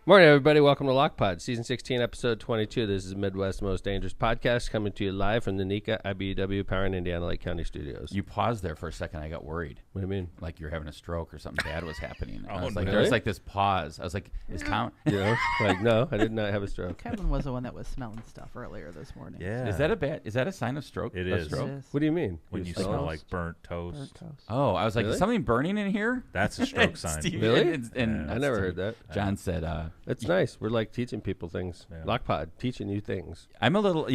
Morning, everybody. Welcome to Lockpod, Season 16, Episode 22. This is Midwest's Most Dangerous Podcast, coming to you live from the NECA IBEW Power in Indiana Lake County Studios. You paused there for a second. I got worried. What do you mean? Like you were having a stroke or something bad was happening. I was no. like, there was like this pause. I was like, is Tom? You know, like, no, I did not have a stroke. Kevin was the one that was smelling stuff earlier this morning. Yeah. Is that a sign of stroke? It A is. stroke? It is. What do you mean? When you smell smell toast? like burnt toast. Burnt toast. Oh, I was like, Really? is something burning in here? That's a stroke sign. Steve- Really? And I never heard that. John said, It's nice. We're like teaching people things. Yeah. Lockpod, teaching you things. I'm a little,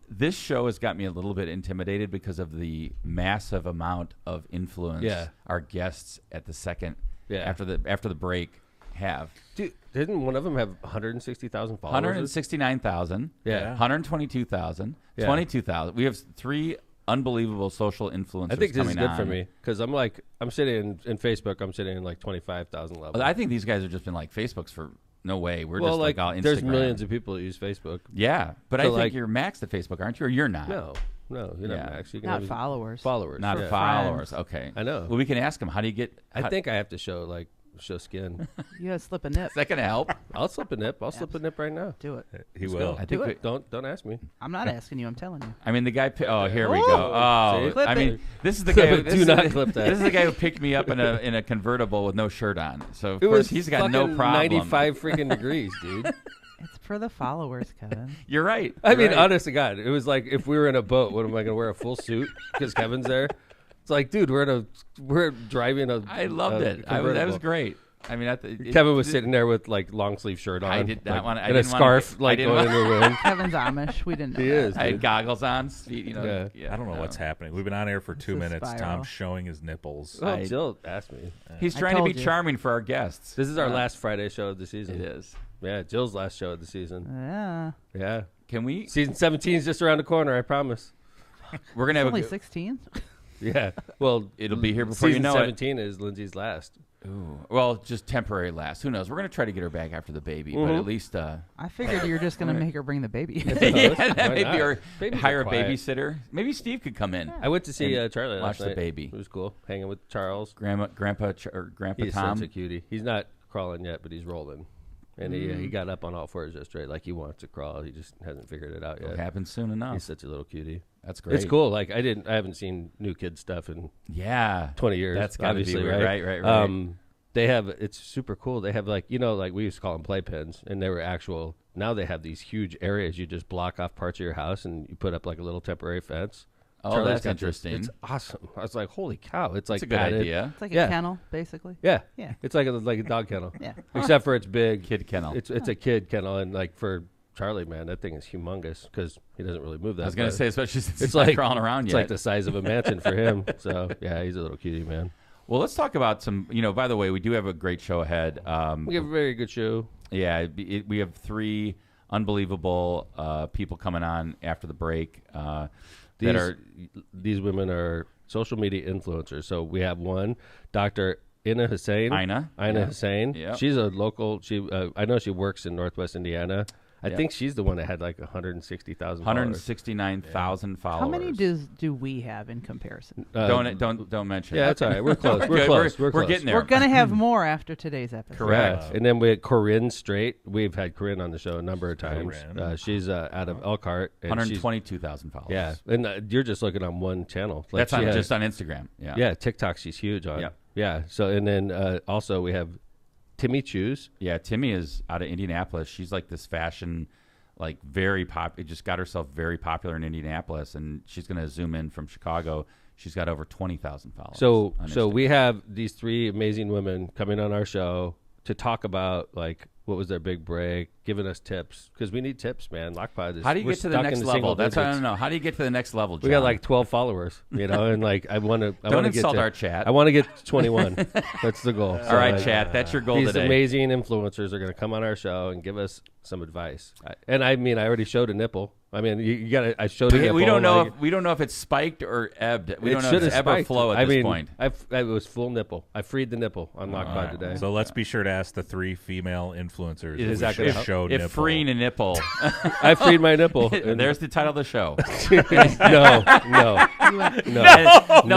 this show has got me a little bit intimidated because of the massive amount of influence our guests at the second after the break have. Dude, didn't one of them have 160,000 followers? 169,000. Yeah. 122,000. Yeah. 22,000. We have three unbelievable social influencers. I think this is coming good for on. me because I'm sitting in Facebook. I'm sitting in like 25,000 level. I think these guys have just been like Facebook's for no way. We're well, just like all Instagram. there's millions of people that use Facebook. Yeah, but So, I think like- you're maxed at Facebook, aren't you? Or you're not? No, you're Yeah. not Max. You can Not have followers. Followers, Not yeah. followers. Okay. I know. Well, we can ask them. How do you get? I think I have to show skin. You gotta slip a nip. Is that going to help? I'll slip a nip. I'll slip a nip right now. Do it. He Let's will. go. I think. Do We, it. Don't ask me. I'm not asking you. I'm telling you. I mean, the guy. Oh, here we Oh, go. Oh, see? Clip I mean, it. this is the guy. Who, Do this is not the- clip that. This is the guy who picked me up in a convertible with no shirt on. So of It course was he's got no fucking problem. 95 freaking degrees, dude. It's for the followers, Kevin. You're right. I You're mean, right. honest to God, it was like if we were in a boat, what am I going to wear a full suit because Kevin's there? It's like, dude, we're driving a. I loved it. That was convertible. great. I mean, Kevin was sitting there with like long sleeve shirt on. I did not like, wanna- I and a didn't wanna scarf get- I like didn't going in the room. Kevin's Amish. We didn't know He that. is. I had dude. goggles on. I don't know what's happening. We've been on air for 2 a minutes. spiral. Tom's showing his nipples. Oh, Jill asked me. He's I trying to be told you. charming for our guests. This is our last Friday show of the season. It is. Yeah, Jill's last show of the season. Yeah. Yeah. Can we? Season 17 is just around the corner, I promise. We're gonna have Only a. 16. Yeah. Well, It'll be here before you season know 17 is Lindsay's last. it. Ooh. Well, just temporary last. Who knows? We're gonna try to get her back after the baby, but at least. I figured you were just gonna make her bring the baby. Yeah, Why that may not? be our Babies hire are a quiet. babysitter. Maybe Steve could come in. I went to see And Charlie last watch the night. baby. It was cool. Hanging with Charles. Grandpa He's Tom. such a cutie. He's not crawling yet, but he's rolling. And he got up on all fours yesterday like he wants to crawl. He just hasn't figured it out It'll yet. happen soon enough. He's such a little cutie. That's great. It's cool. Like I haven't seen new kid stuff in Yeah. 20 years. That's gotta be obviously, weird. right? Right. They have, it's super cool. They have like we used to call them playpens, and they were actual. Now they have these huge areas. You just block off parts of your house, and you put up like a little temporary fence. Oh, Charlie's that's got this- interesting. It's awesome. I was like, holy cow! It's like That's a good padded. idea. It's like Yeah. a kennel, basically. Yeah, Yeah. It's like a dog kennel. Yeah. Except for it's big. Kid kennel. It's a kid kennel, and like for Charlie, man, that thing is humongous because he doesn't really move that. I was gonna much. say, especially since it's he's not like crawling around It's yet. like the size of a mansion for him. So yeah, he's a little cutie, man. Well, let's talk about some. By the way, we do have a great show ahead. We have a very good show. Yeah, we have three unbelievable people coming on after the break. These women are social media influencers. So we have one, Dr. Ina Hussein. Ina Hussein. Yeah. She's a local. I know she works in Northwest Indiana. I Yeah. think she's the one that had like 160,000 followers. 169,000 followers. How many do we have in comparison? Don't mention. Yeah, it. that's all right. We're close. We're Good. close. We're close. getting there. We're gonna have more after today's episode. Correct. Yeah. And then we had Corinne Straight. We've had Corinne on the show a number of times. Corinne. She's out of Elkhart. And she's- 122,000 followers. Yeah, and you're just looking on one channel. Like That's she has- just on Instagram. Yeah. Yeah, TikTok she's huge on. Yep. Yeah. So and then also we have Timmy Chews. Yeah, Timmy is out of Indianapolis. She's like this fashion, like very just got herself very popular in Indianapolis, and she's going to zoom in from Chicago. She's got over 20,000 followers. So on so Instagram. we have these three amazing women coming on our show to talk about like what was their big break, giving us tips because we need tips, man. Lockpod is. How do you we're get to the stuck next in level? single That's what I digits. don't know. How do you get to the next level, John? We got like 12 followers, and like I want to. Don't insult our chat. I want to get to 21. That's the goal. All right, chat. That's your goal These today. amazing influencers are going to come on our show and give us some advice. I already showed a nipple. I mean, you got to. I showed it. We don't know. We don't know if it's spiked or ebbed. We don't know if it's ebb or flow at this point. It was full nipple. I freed the nipple on Lockpod today. So let's be sure to ask the 3 female influencers. Is that going to show if nipple? freeing a nipple? I freed my nipple. There's the title of the show. No.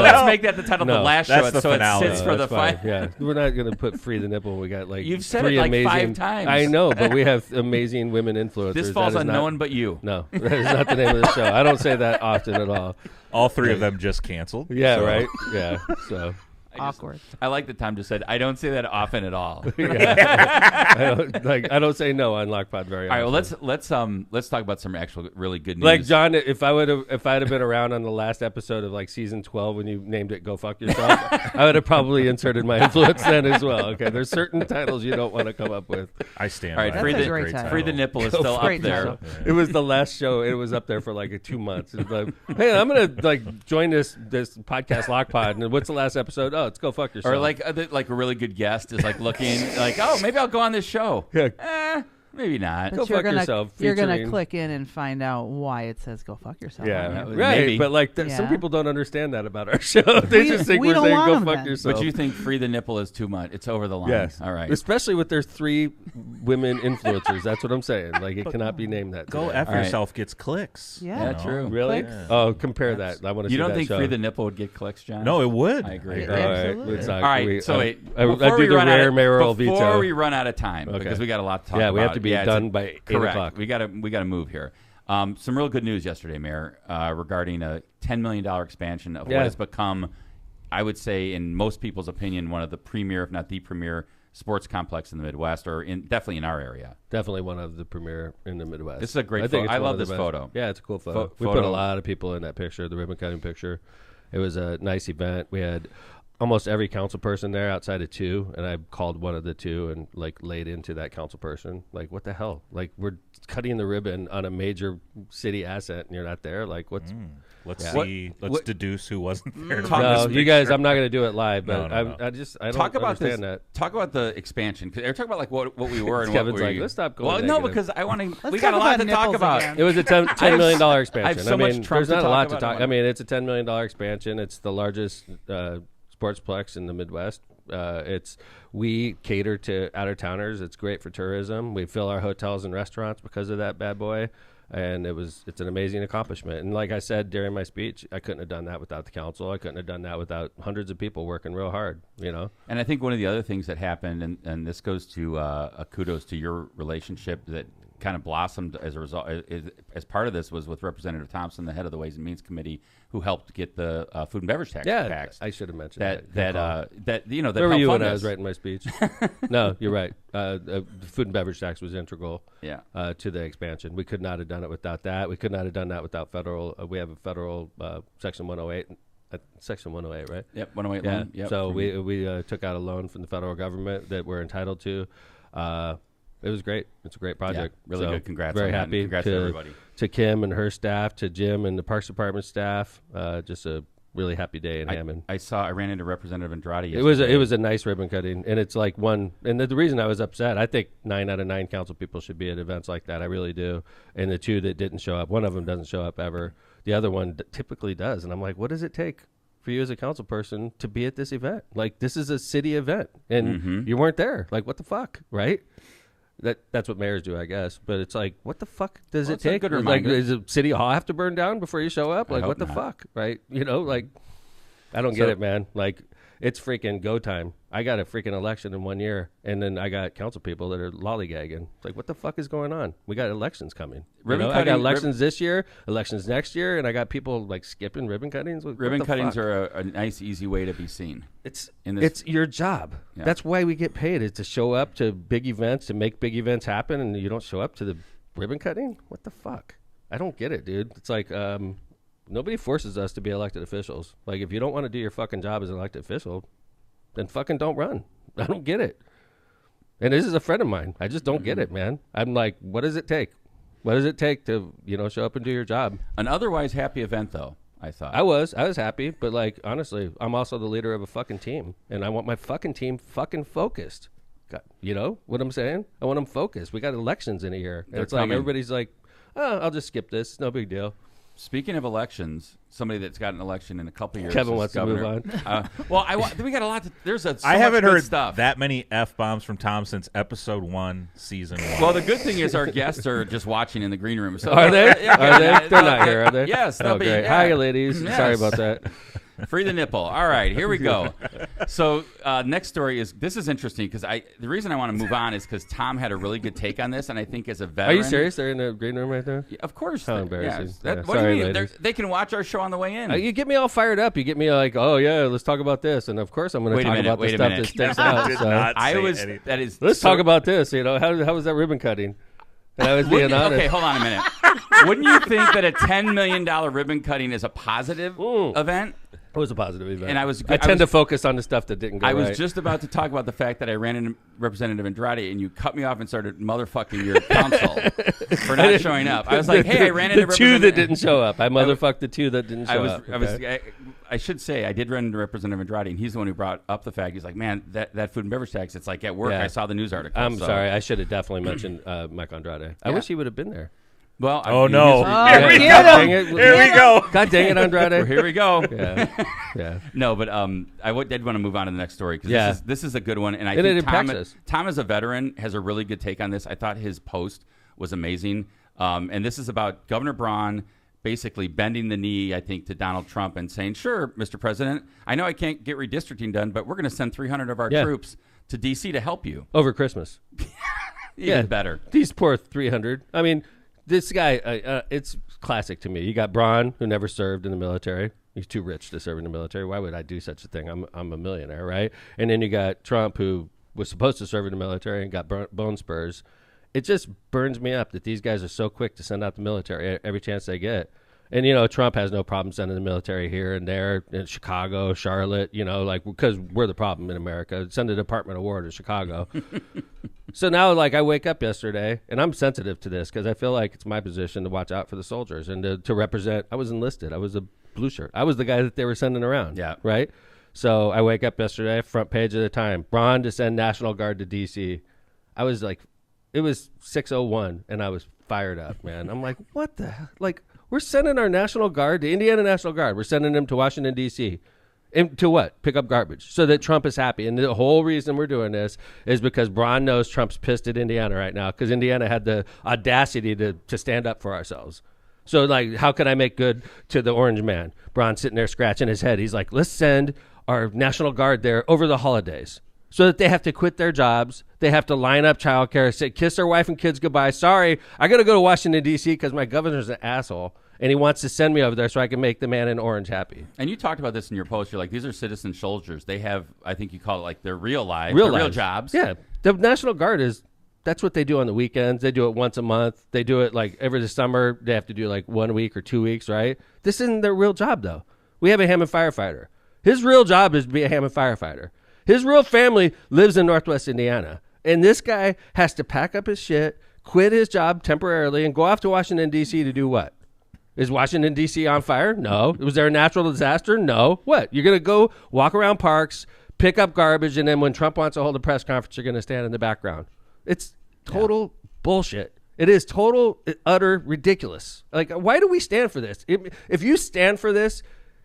Let's make that the title of the last show. That's the so finale. it sits for the fine. final. Yeah, we're not going to put free the nipple. We got like You've said 3 it like amazing, 5 times. I know, but we have amazing women influencers. This falls on no one but you. No, that is not the name of the show. I don't say that often at all. All 3 of them just canceled. Yeah, so. right. Yeah, so. Awkward. I like that Tom just said, I don't say that often at all. I don't say no on Lockpod very often. All right, well let's talk about some actual really good news. Like John, if I'd have been around on the last episode of like season 12 when you named it "Go Fuck Yourself," I would have probably inserted my influence then as well. Okay, there's certain titles you don't want to come up with. I stand. All right, by Free the Nipple is still up there. Title. Yeah. It was the last show. It was up there for like 2 months. It was like, hey, I'm gonna like join this podcast Lockpod, and what's the last episode? Oh, it's Go Fuck Yourself. Or like a really good guest is like looking like, oh, maybe I'll go on this show. Yeah. Maybe not. Go fuck yourself. You're gonna featuring- click in and find out why it says "Go fuck yourself." Yeah, Right. right. Maybe. But like, some Yeah. people don't understand that about our show. They just think we we're don't saying want "Go them fuck then. yourself." But you think Free the Nipple is too much? It's over the line. Yes. All right. Especially with their 3 women influencers. That's what I'm saying. Like, it cannot be named that. Go today. F All right. yourself gets clicks. Yeah. Yeah, you know? true. Really? Clicks. Oh, compare that. I want to see You don't that think show. Free the Nipple would get clicks, John? No, it would. I agree. Yeah. All right. Absolutely. It's All not- right. So wait. I Before do we the run rare out of, mayoral before veto. we run out of time, Okay. because we got a lot to talk Yeah, about. we have to be done by 8 correct. o'clock. We got to move here. Some real good news yesterday, Mayor, regarding a $10 million expansion of what has become, I would say, in most people's opinion, one of the premier, if not the premier, sports complex in the Midwest, or definitely in our area. Definitely one of the premier in the Midwest. This is a great I think photo. it's I one love of the this best. photo. Yeah, it's a cool photo. We put a lot of people in that picture, the ribbon cutting picture. It was a nice event. We had almost every council person there outside of 2, and I called one of the 2 and like laid into that council person. Like, what the hell? Like, we're cutting the ribbon on a major city asset, and you're not there. Like, what's? Let's Yeah. see. Let's What- deduce who wasn't there. No, you guys, I'm not going to do it live, but No. I don't Talk about this. understand that. Talk about the expansion. Because they're talking about like what we were and Kevin's what we. like, let's stop going Well, no, negative. because I want to. Let's We got talk a lot about to talk nipples about. again. It was a $10 million expansion. so much mean, Trump there's to not a talk lot to about. talk. I mean, it's a $10 million expansion. It's the largest sportsplex in the Midwest. We cater to out-of-towners. It's great for tourism. We fill our hotels and restaurants because of that bad boy, and it's an amazing accomplishment. And like I said during my speech, I couldn't have done that without the council. I couldn't have done that without hundreds of people working real hard. You know. And I think one of the other things that happened, and this goes to a kudos to your relationship that kind of blossomed as a result, as part of this, was with Representative Thompson, the head of the Ways and Means Committee, who helped get the food and beverage tax passed. I should have mentioned that you know that Where were helped you when fund I this. was writing my speech? No, you're right. The food and beverage tax was integral to the expansion. We could not have done it without that. We could not have done that without federal. We have a federal Section 108. Section 108, right? Yep, 108 Yeah. loan. Yep. So we took out a loan from the federal government that we're entitled to. It was great. It's a great project. Yeah, really good. Congrats Very on that, and happy congrats to everybody. To Kim and her staff, to Jim and the Parks Department staff. Just a really happy day in Hammond. I ran into Representative Andrade yesterday. It was a nice ribbon cutting, and it's like one. And the reason I was upset, I think 9 out of 9 council people should be at events like that. I really do. And the 2 that didn't show up, one of them doesn't show up ever. The other one typically does. And I'm like, what does it take for you as a council person to be at this event? Like, this is a city event, and you weren't there. Like, what the fuck, right? That's what mayors do, I guess. But it's like, what the fuck does it it's a take? good Like, reminder. does the city hall have to burn down before you show up? Like, hope what the not. fuck, right? You know, like, I don't get it, man. Like, it's freaking go time. I got a freaking election in 1 year, and then I got council people that are lollygagging. It's like, what the fuck is going on? We got elections coming. Ribbon I got cutting- elections this year, elections next year, and I got people like skipping ribbon cuttings. What Ribbon the cuttings fuck? are a nice, easy way to be seen. It's in this- it's your job. Yeah. That's why we get paid, is to show up to big events, to make big events happen, and you don't show up to the ribbon cutting? What the fuck? I don't get it, dude. It's like nobody forces us to be elected officials. Like, if you don't want to do your fucking job as an elected official, then fucking don't run. I don't get it. And this is a friend of mine. I just don't get it, man. I'm like, what does it take? What does it take to, show up and do your job? An otherwise happy event, though, I thought. I was happy, but like, honestly, I'm also the leader of a fucking team, and I want my fucking team fucking focused. You know what I'm saying? I want them focused. We got elections in a year. And They're it's like coming. everybody's like oh, I'll just skip this. It's no big deal. Speaking of elections, somebody that's got an election in a couple years. Kevin is wants governor. to move on. Well, we got a lot. There's so I much haven't good heard stuff. that many F-bombs from Tom since episode 1, season 1. Well, the good thing is our guests are just watching in the green room. So Are they? Yeah, Are they? They're not here, are they? Yes. Oh, they'll be. great. Yeah. Hi, ladies. Yes. Sorry about that. Free the nipple. All right, here we go. So next story is, this is interesting because the reason I want to move on is because Tom had a really good take on this, and I think as a Are veteran. you serious? They're in the green room right now? Yeah, of course. How embarrassing. Yeah. Yeah, What do sorry, you mean? ladies. They can watch our show on the way in. You get me all fired up. You get me like, oh yeah, let's talk about this, and of course I'm going to talk about the stuff that sticks out. Did So. not I say was. anything. That is. Let's talk about this. You know, how was that ribbon cutting? And I was being honest. Okay, hold on a minute. Wouldn't you think that a $10 million ribbon cutting is a positive event? It was a positive event. And I tend to focus on the stuff that didn't go I right. was just about to talk about the fact that I ran into Representative Andrade, and you cut me off and started motherfucking your counsel for not showing up. I was like, hey, I ran into the two that didn't show up. I motherfucked the two that didn't show up. I should say I did run into Representative Andrade, and he's the one who brought up the fact. He's like, man, that food and beverage tax, it's like at work. Yeah. I saw the news article. I'm sorry. I should have definitely mentioned Mike Andrade. I wish he would have been there. Well, Oh, no. God Here we dang it. Here we go. God dang it, Andrade. Here we go. Yeah. No, but I did want to move on to the next story because Yeah. this is a good one, and I And think it impacts us. Tom, as a veteran, has a really good take on this. I thought his post was amazing, and this is about Governor Braun basically bending the knee, I think, to Donald Trump and saying, "Sure, Mr. President, I know I can't get redistricting done, but we're going to send 300 of our troops to D.C. to help you Over Christmas. even better." These poor 300. I mean, this guy, it's classic to me. You got Braun, who never served in the military. He's too rich to serve in the military. Why would I do such a thing? I'm a millionaire, right? And then you got Trump, who was supposed to serve in the military and got bone spurs. It just burns me up that these guys are so quick to send out the military every chance they get. And, you know, Trump has no problem sending the military here and there in Chicago, Charlotte, you know, like, because we're the problem in America. Send the Department of War to Chicago. So now, like, I wake up yesterday, and I'm sensitive to this because I feel like it's my position to watch out for the soldiers and to represent. I was enlisted. I was a blue shirt. I was the guy that they were sending around. Yeah. Right? So I wake up yesterday, front page of the Time, Braun to send National Guard to D.C. I was like, it was 6:01, and I was fired up, man. I'm like, what the hell? Like, we're sending our National Guard, the Indiana National Guard, we're sending them to Washington, D.C. And to what? Pick up garbage so that Trump is happy. And the whole reason we're doing this is because Braun knows Trump's pissed at Indiana right now because Indiana had the audacity to stand up for ourselves. So, like, how can I make good to the orange man? Braun sitting there scratching his head. He's like, let's send our National Guard there over the holidays so that they have to quit their jobs. They have to line up childcare, say, kiss their wife and kids goodbye. Sorry, I got to go to Washington, D.C. because my governor's an asshole. And he wants to send me over there so I can make the man in orange happy. And you talked about this in your post. You're like, these are citizen soldiers. They have, I think you call it like their real lives, real jobs. Yeah. The National Guard that's what they do on the weekends. They do it once a month. They do it like every summer. They have to do like 1 week or 2 weeks, right? This isn't their real job, though. We have a Hammond firefighter. His real job is to be a Hammond firefighter. His real family lives in Northwest Indiana. And this guy has to pack up his shit, quit his job temporarily, and go off to Washington, D.C. to do what? Is Washington, D.C. on fire? No. Was there a natural disaster? No. What? You're going to go walk around parks, pick up garbage, and then when Trump wants to hold a press conference, you're going to stand in the background. It's total bullshit. It is total, utter ridiculous. Like, why do we stand for this? If you stand for this,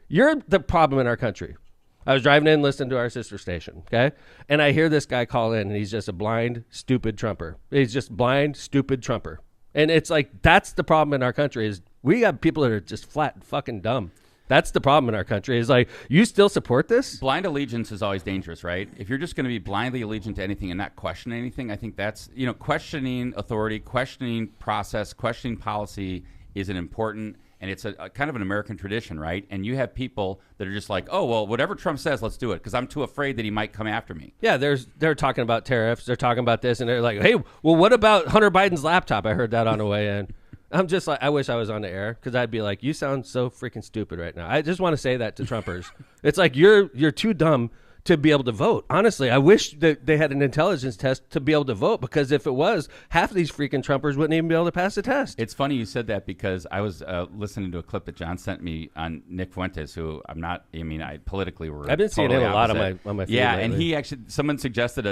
you're the problem in our country. I was driving in listening to our sister station, okay? And I hear this guy call in, and he's just a blind, stupid Trumper. He's just blind, stupid Trumper. And it's like, that's the problem in our country is we got people that are just flat and fucking dumb. That's the problem in our country is like, you still support this? Blind allegiance is always dangerous, right? If you're just going to be blindly allegiant to anything and not question anything, I think that's, you know, questioning authority, questioning process, questioning policy is an important, and it's a kind of an American tradition, right? And you have people that are just like, oh, well, whatever Trump says, let's do it because I'm too afraid that he might come after me. Yeah, they're talking about tariffs. They're talking about this, and they're like, hey, well, what about Hunter Biden's laptop? I heard that on the way in. I'm just like, I wish I was on the air because I'd be like, you sound so freaking stupid right now. I just want to say that to Trumpers. It's like you're too dumb to be able to vote. Honestly, I wish that they had an intelligence test to be able to vote because if it was, half of these freaking Trumpers wouldn't even be able to pass the test. It's funny you said that because I was listening to a clip that John sent me on Nick Fuentes, who I politically were. I've been seeing totally him a lot on opposite. my feed yeah, lately. and he actually, someone suggested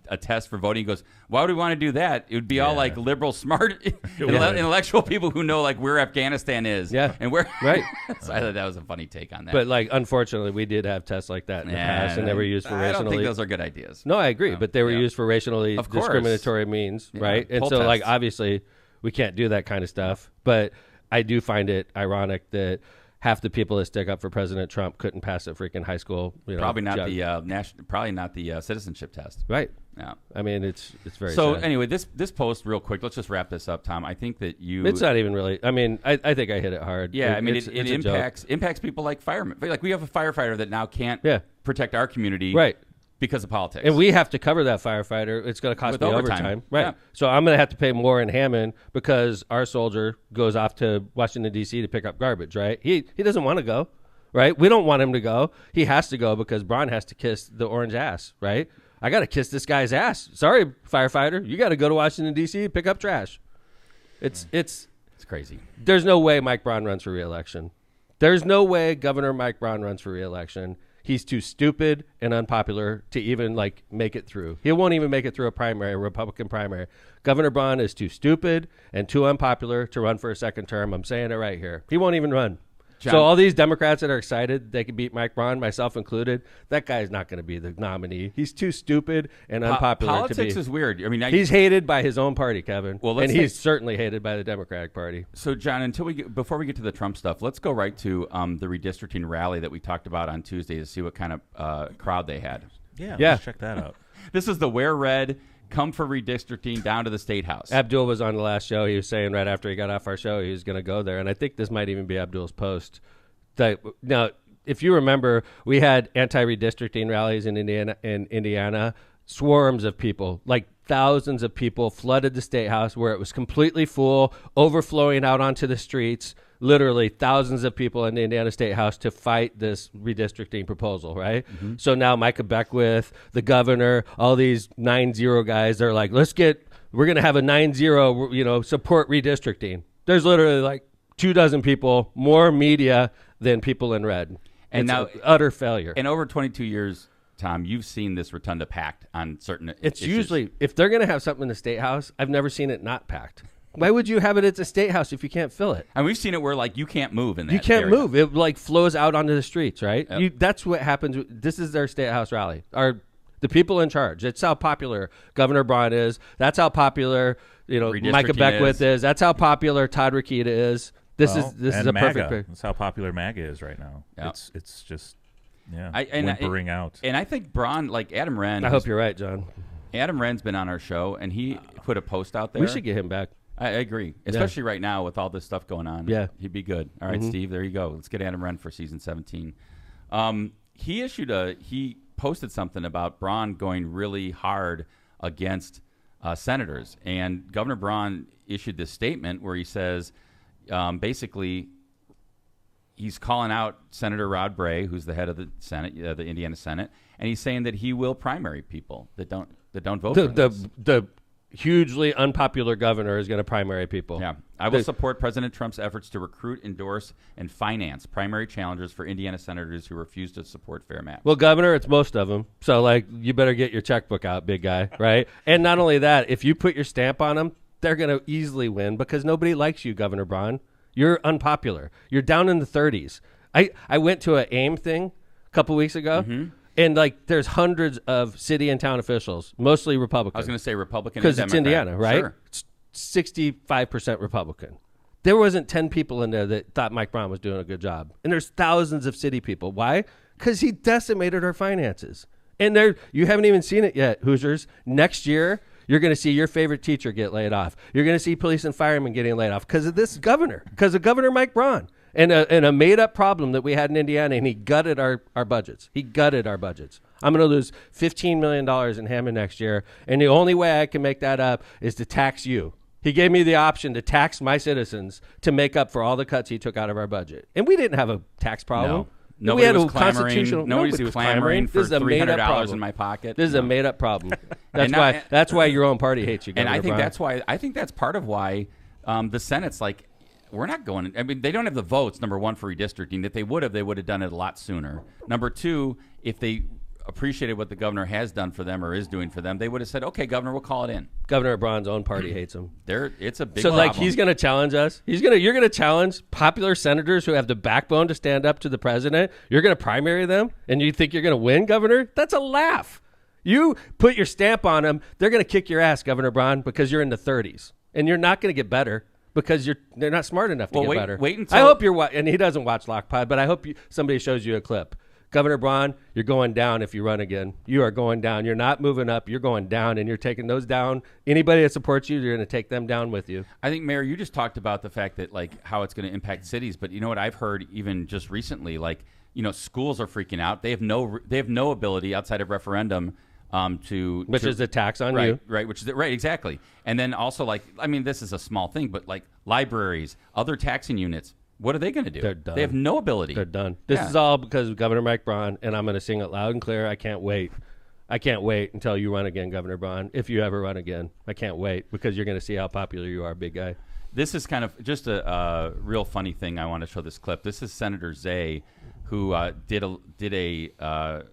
a test for voting. He goes, why would we want to do that? It would be all like liberal, smart, intellectual people who know like where Afghanistan is. Yeah. And where. Right. So I thought that was a funny take on that. But like, unfortunately, we did have tests like that in the past, and they were used for I don't racially. think those are good ideas. No, I agree, but they were used for racially Of course. discriminatory means, right? And Poll so, like, tests. obviously, we can't do that kind of stuff. But I do find it ironic that half the people that stick up for President Trump couldn't pass a freaking high school. Probably not the citizenship test. Right. Yeah. I mean, it's very So sad. anyway, this post real quick. Let's just wrap this up, Tom. I think that you. It's not even really. I mean, I think I hit it hard. Yeah, I mean, it's it a joke. impacts people like firemen. Like we have a firefighter that now can't protect our community, Right. because of politics. And we have to cover that firefighter. It's going to cost With me overtime. overtime. Right. Yeah. So I'm going to have to pay more in Hammond because our soldier goes off to Washington, D.C. to pick up garbage, right? He doesn't want to go, right? We don't want him to go. He has to go because Braun has to kiss the orange ass, right? I got to kiss this guy's ass. Sorry, firefighter. You got to go to Washington, D.C. to pick up trash. It's crazy. There's no way Mike Braun runs for re-election. There's no way Governor Mike Braun runs for re-election. He's too stupid and unpopular to even like make it through. He won't even make it through a Republican primary. Governor Braun is too stupid and too unpopular to run for a second term. I'm saying it right here. He won't even run. John. So all these Democrats that are excited they can beat Mike Braun, myself included, that guy's not going to be the nominee. He's too stupid and unpopular to be. Politics is weird. I mean, he's hated by his own party, Kevin. Well, and he's certainly hated by the Democratic Party. So, John, before we get to the Trump stuff, let's go right to the redistricting rally that we talked about on Tuesday to see what kind of crowd they had. Yeah, Yeah. let's check that out. This is the Wear Red, Come for Redistricting down to the State House. Abdul was on the last show. He was saying right after he got off our show he was going to go there. And I think this might even be Abdul's post. Now, if you remember, we had anti-redistricting rallies in Indiana. Swarms of people, like thousands of people, flooded the State House where it was completely full, overflowing out onto the streets. Literally thousands of people in the Indiana State House to fight this redistricting proposal, right? Mm-hmm. So now Micah Beckwith, the governor, all these 9-0 guys, they're like, we're going to have a 9-0, support redistricting. There's literally like 24 people, more media than people in red. And it's now utter failure. And over 22 years, Tom, you've seen this rotunda packed on certain It's issues. usually, if they're going to have something in the State House, I've never seen it not packed. Why would you have it at the State House if you can't fill it? And we've seen it where, like, you can't move in that You can't area. move. It, like, flows out onto the streets, right? Yep. That's what happens. This is their State House rally. The people in charge. It's how popular Governor Braun is. That's how popular, Micah Beckwith is. That's how popular Todd Rokita is. This is a perfect pick. That's how popular MAGA is right now. Yeah. It's just whimpering out. And I think Braun, like Adam Wren. I hope you're right, John. Adam Wren's been on our show, and he put a post out there. We should get him back. I agree, especially right now with all this stuff going on. Yeah. He'd be good. All right, Steve, there you go. Let's get Adam Wren for season 17. He posted something about Braun going really hard against senators, and Governor Braun issued this statement where he says, basically, he's calling out Senator Rod Bray, who's the head of the Senate, the Indiana Senate, and he's saying that he will primary people that don't vote for this. The hugely unpopular governor is going to primary people. Yeah. I will support President Trump's efforts to recruit, endorse, and finance primary challengers for Indiana senators who refuse to support fair maps. Well, Governor, it's most of them. So, you better get your checkbook out, big guy, right? And not only that, if you put your stamp on them, they're going to easily win because nobody likes you, Governor Braun. You're unpopular. You're down in the 30s. I went to an AIM thing a couple weeks ago. Mm-hmm. And there's hundreds of city and town officials, mostly Republican. I was going to say Republican because it's Indiana, right? Sure. It's 65% Republican. There wasn't 10 people in there that thought Mike Braun was doing a good job, and there's thousands of city people. Why? Because he decimated our finances, and you haven't even seen it yet, Hoosiers. Next year, you're going to see your favorite teacher get laid off. You're going to see police and firemen getting laid off because of this governor, because of Governor Mike Braun. And a made-up problem that we had in Indiana, and he gutted our budgets. He gutted our budgets. I'm going to lose $15 million in Hammond next year, and the only way I can make that up is to tax you. He gave me the option to tax my citizens to make up for all the cuts he took out of our budget. And we didn't have a tax problem. No. We had was a constitutional. Nobody was clamoring for This is a made-up $300 problem. in my pocket. This is a made-up problem. That's why your own party hates you, Governor And I think Braun. I think that's part of why the Senate's like, we're not going. I mean, they don't have the votes. Number one, for redistricting. If they would have done it a lot sooner. Number two, if they appreciated what the governor has done for them or is doing for them, they would have said, "Okay, governor, we'll call it in." Governor Braun's own party hates him. It's a big So, problem. like, he's going to challenge us. You're going to challenge popular senators who have the backbone to stand up to the president. You're going to primary them, and you think you're going to win, Governor? That's a laugh. You put your stamp on them, they're going to kick your ass, Governor Braun, because you're in the 30s, and you're not going to get better because they're not smart enough to get better. Wait until I hope and he doesn't watch Lockpod, but I hope somebody shows you a clip. Governor Braun, you're going down if you run again. You are going down. You're not moving up. You're going down, and you're taking those down. Anybody that supports you, you're going to take them down with you. I think, Mayor, you just talked about the fact that, like, how it's going to impact cities. But you know what I've heard even just recently, like, schools are freaking out. They have no ability outside of referendum which is a tax on you. Right, right, exactly. And then also, like, I mean, this is a small thing, but like libraries, other taxing units, what are they going to do? They're done. They have no ability. They're done. This is all because of Governor Mike Braun, and I'm going to sing it loud and clear. I can't wait. I can't wait until you run again, Governor Braun, if you ever run again. I can't wait because you're going to see how popular you are, big guy. This is kind of just a real funny thing. I want to show this clip. This is Senator Zay, who did a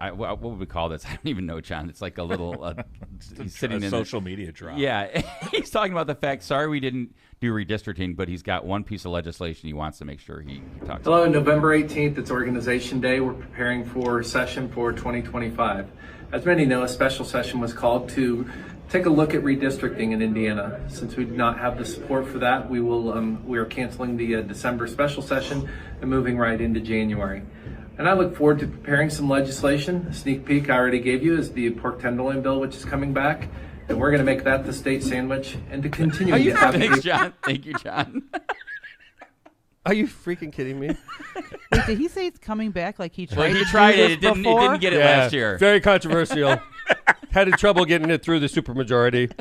what would we call this? I don't even know, John. It's like a little he's sitting in social media drop. Yeah, he's talking about the fact. Sorry, we didn't do redistricting, but he's got one piece of legislation he wants to make sure he talks. Hello, about. November 18th. It's Organization Day. We're preparing for session for 2025. As many know, a special session was called to take a look at redistricting in Indiana. Since we do not have the support for that, we are canceling the December special session and moving right into January. And I look forward to preparing some legislation. A sneak peek I already gave you is the pork tenderloin bill, which is coming back. And we're going to make that the state sandwich and to continue to have Thanks, John. Thank you, John. Are you freaking kidding me? Wait, did he say it's coming back? Like he tried? Well, he to tried do it. this It didn't before? get it last year. Very controversial. Had trouble getting it through the supermajority.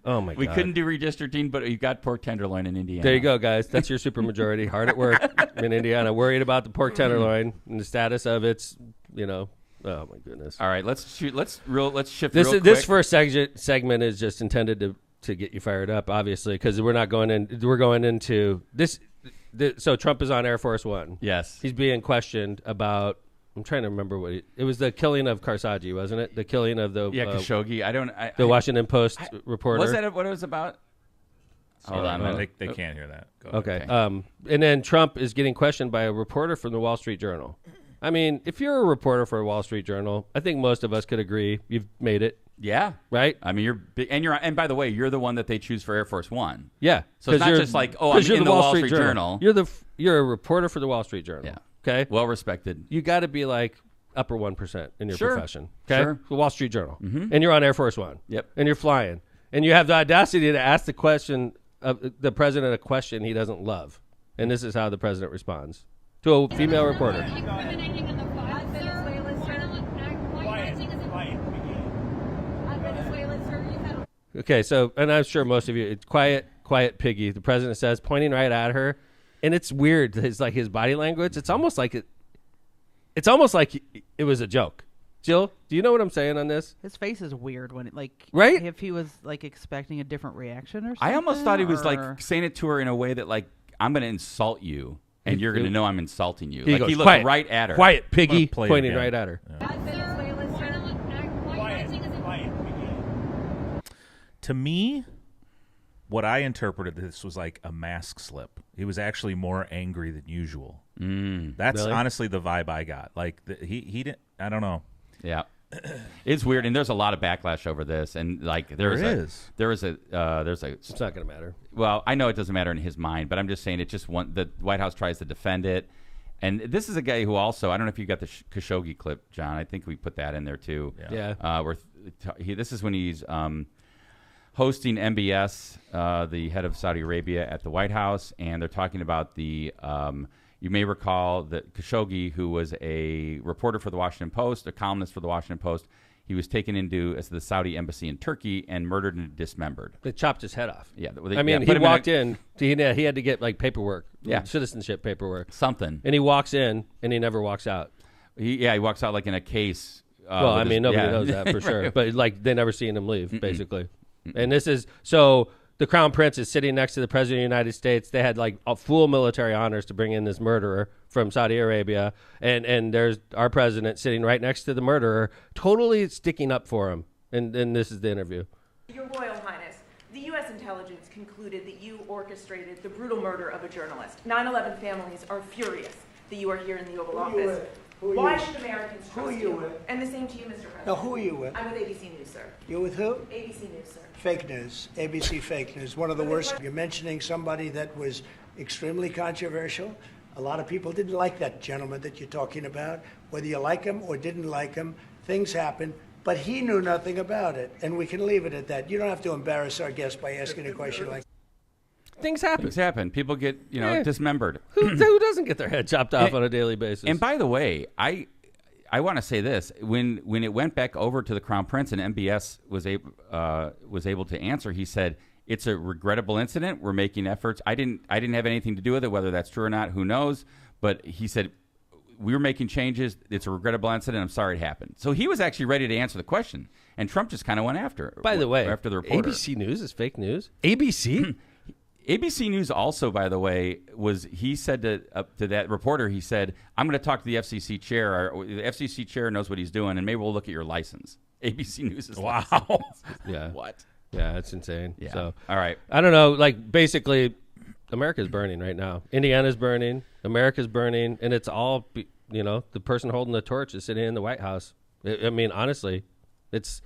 Oh my God. We couldn't do redistricting, but you got pork tenderloin in Indiana. There you go, guys. That's your supermajority. Hard at work in Indiana. Worried about the pork tenderloin and the status of its. Oh my goodness. All right, let's shift. This real quick. This first segment is just intended to get you fired up, obviously, because we're not going in. We're going into this. So Trump is on Air Force One. Yes, he's being questioned about. I'm trying to remember it was the killing of Karsagi, wasn't it? The killing of the Khashoggi. The Washington Post reporter. Was that what it was about? Hold on, they can't hear that. Go okay. And then Trump is getting questioned by a reporter from the Wall Street Journal. I mean, if you're a reporter for a Wall Street Journal, I think most of us could agree you've made it. Yeah. Right? I mean, you're big, and by the way, you're the one that they choose for Air Force One. Yeah. So it's not just like, I'm in the Wall Street Journal. You're a reporter for the Wall Street Journal. Yeah. Okay? Well respected. You got to be like upper 1% in your profession. Okay? Sure. The Wall Street Journal. Mm-hmm. And you're on Air Force One. Yep. And you're flying. And you have the audacity to ask the president a question he doesn't love. And this is how the president responds to a female reporter. Okay, so, and I'm sure most of you, it's quiet piggy, the president says, pointing right at her. And it's weird. It's like his body language. It's almost like it was a joke. Jill, do you know what I'm saying on this? His face is weird when it right? If he was like expecting a different reaction or something. I almost thought he was like saying it to her in a way that like, I'm going to insult you and you're going to know I'm insulting you. He looked quiet, right at her. Quiet piggy, pointing right at her. Yeah. To me, what I interpreted this was like a mask slip. He was actually more angry than usual. That's really? Honestly the vibe I got. Like he didn't. I don't know. Yeah, it's weird, and there's a lot of backlash over this, and like there's It's not going to matter. Well, I know it doesn't matter in his mind, but I'm just saying the White House tries to defend it, and this is a guy who also, I don't know if you got the Khashoggi clip, John. I think we put that in there too. Yeah. This is when he's hosting MBS, the head of Saudi Arabia, at the White House, and they're talking about the. You may recall that Khashoggi, who was a reporter for the Washington Post, a columnist for the Washington Post, he was taken into the Saudi embassy in Turkey and murdered and dismembered. They chopped his head off. Yeah, he walked in. He had to get like paperwork, citizenship paperwork, something, and he walks in and he never walks out. He walks out like in a case. Nobody knows that for sure, Right. but like they never seen him leave, basically. And this is so The Crown Prince is sitting next to the President of the United States. They had like a full military honors to bring in this murderer from Saudi Arabia. And there's our president sitting right next to the murderer, totally sticking up for him. And this is the interview. Your Royal Highness, the U.S. intelligence concluded that you orchestrated the brutal murder of a journalist. 9/11 families are furious that you are here in the Oval Office. Why should Americans trust you? And the same to you, Mr. President. Now, who are you with? I'm with ABC News, sir. You're with who? ABC News, sir. Fake news. ABC fake news. One of the worst. You're mentioning somebody that was extremely controversial. A lot of people didn't like that gentleman that you're talking about. Whether you like him or didn't like him, things happen. But he knew nothing about it, and we can leave it at that. You don't have to embarrass our guest by asking a question like Things happen. Things happen. People get, dismembered. Who doesn't get their head chopped off on a daily basis? And by the way, I want to say this: when it went back over to the Crown Prince and MBS was able to answer, he said it's a regrettable incident. We're making efforts. I didn't have anything to do with it. Whether that's true or not, who knows? But he said we were making changes. It's a regrettable incident. I'm sorry it happened. So he was actually ready to answer the question, and Trump just kind of went after. By the way, after the reporter. ABC News is fake news. ABC. ABC News also, by the way, he said to that reporter, he said, I'm going to talk to the FCC chair. The FCC chair knows what he's doing, and maybe we'll look at your license. ABC News is Wow. Yeah. What? Yeah, that's insane. Yeah. So, all right. I don't know. Like, basically, America's burning right now. Indiana's burning. America's burning. And it's all, the person holding the torch is sitting in the White House. I mean, honestly, it's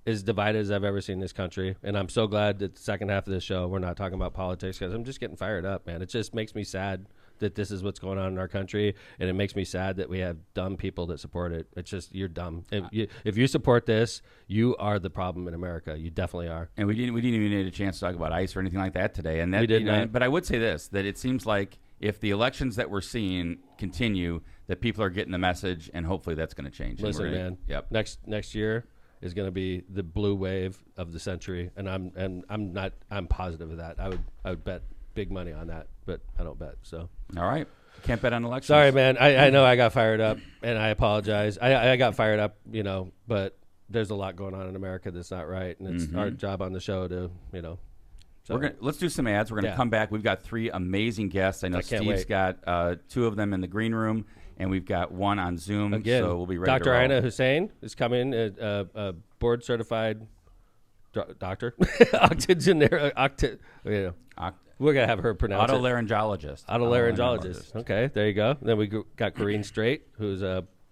as divided as I've ever seen this country. And I'm so glad that the second half of this show, we're not talking about politics, because I'm just getting fired up, man. It just makes me sad that this is what's going on in our country. And it makes me sad that we have dumb people that support it. It's just, you're dumb. If you support this, you are the problem in America. You definitely are. And we didn't even need a chance to talk about ICE or anything like that today. And that, we did not. But I would say this, that it seems like if the elections that we're seeing continue, that people are getting the message, and hopefully that's going to change. Listen, man. Yep. Next year is going to be the blue wave of the century, and I'm positive of that. I would bet big money on that, but I don't bet. So all right, can't bet on elections. Sorry, man. I know I got fired up, and I apologize. I got fired up, but there's a lot going on in America that's not right, and it's our job on the show to So let's do some ads. We're going to come back. We've got 3 amazing guests. I know Steve's got 2 of them in the green room, and we've got 1 on Zoom. Again, so we'll be ready. Dr. Aina Hussein is coming, a board certified doctor, octogenarian. We're gonna have her pronounce otolaryngologist. Otolaryngologist. Okay, there you go. Then we got Corrine Strait, who's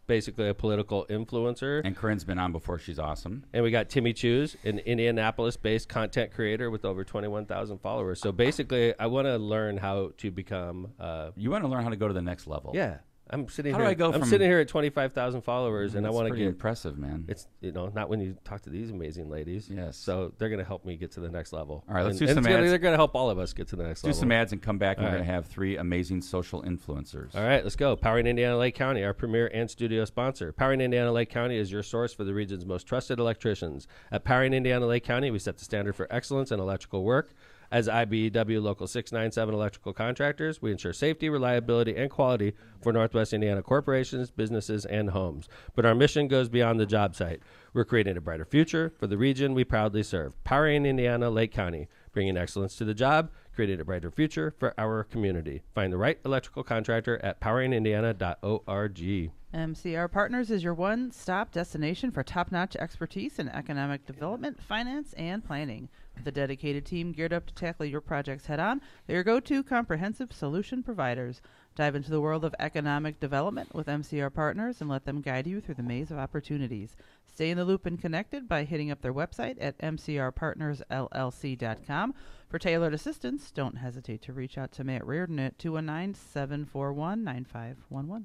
basically a political influencer. And Corinne's been on before. She's awesome. And we got Timmy Chews, an Indianapolis-based content creator with over 21,000 followers. So basically, I want to learn how to become. You want to learn how to go to the next level. Yeah. I'm sitting How here. do I go I'm from- sitting here at 25,000 followers, and I want to pretty get. impressive, man. It's not when you talk to these amazing ladies. Yes. So they're going to help me get to the next level. All right, let's And- do and some it's gonna- ads. They're going to help all of us get to the next Do level. some ads and come back, and All we're right. going to have 3 amazing social influencers. All right, let's go. Powering Indiana Lake County, our premier and studio sponsor. Powering Indiana Lake County is your source for the region's most trusted electricians. At Powering Indiana Lake County, we set the standard for excellence in electrical work. As IBEW Local 697 electrical contractors, we ensure safety, reliability, and quality for Northwest Indiana corporations, businesses, and homes. But our mission goes beyond the job site. We're creating a brighter future for the region we proudly serve. Powering Indiana Lake County, bringing excellence to the job, creating a brighter future for our community. Find the right electrical contractor at poweringindiana.org. MCR Partners is your one-stop destination for top-notch expertise in economic development, finance, and planning. With a dedicated team geared up to tackle your projects head-on, they're your go-to comprehensive solution providers. Dive into the world of economic development with MCR Partners and let them guide you through the maze of opportunities. Stay in the loop and connected by hitting up their website at mcrpartnersllc.com. For tailored assistance, don't hesitate to reach out to Matt Reardon at 219-741-9511.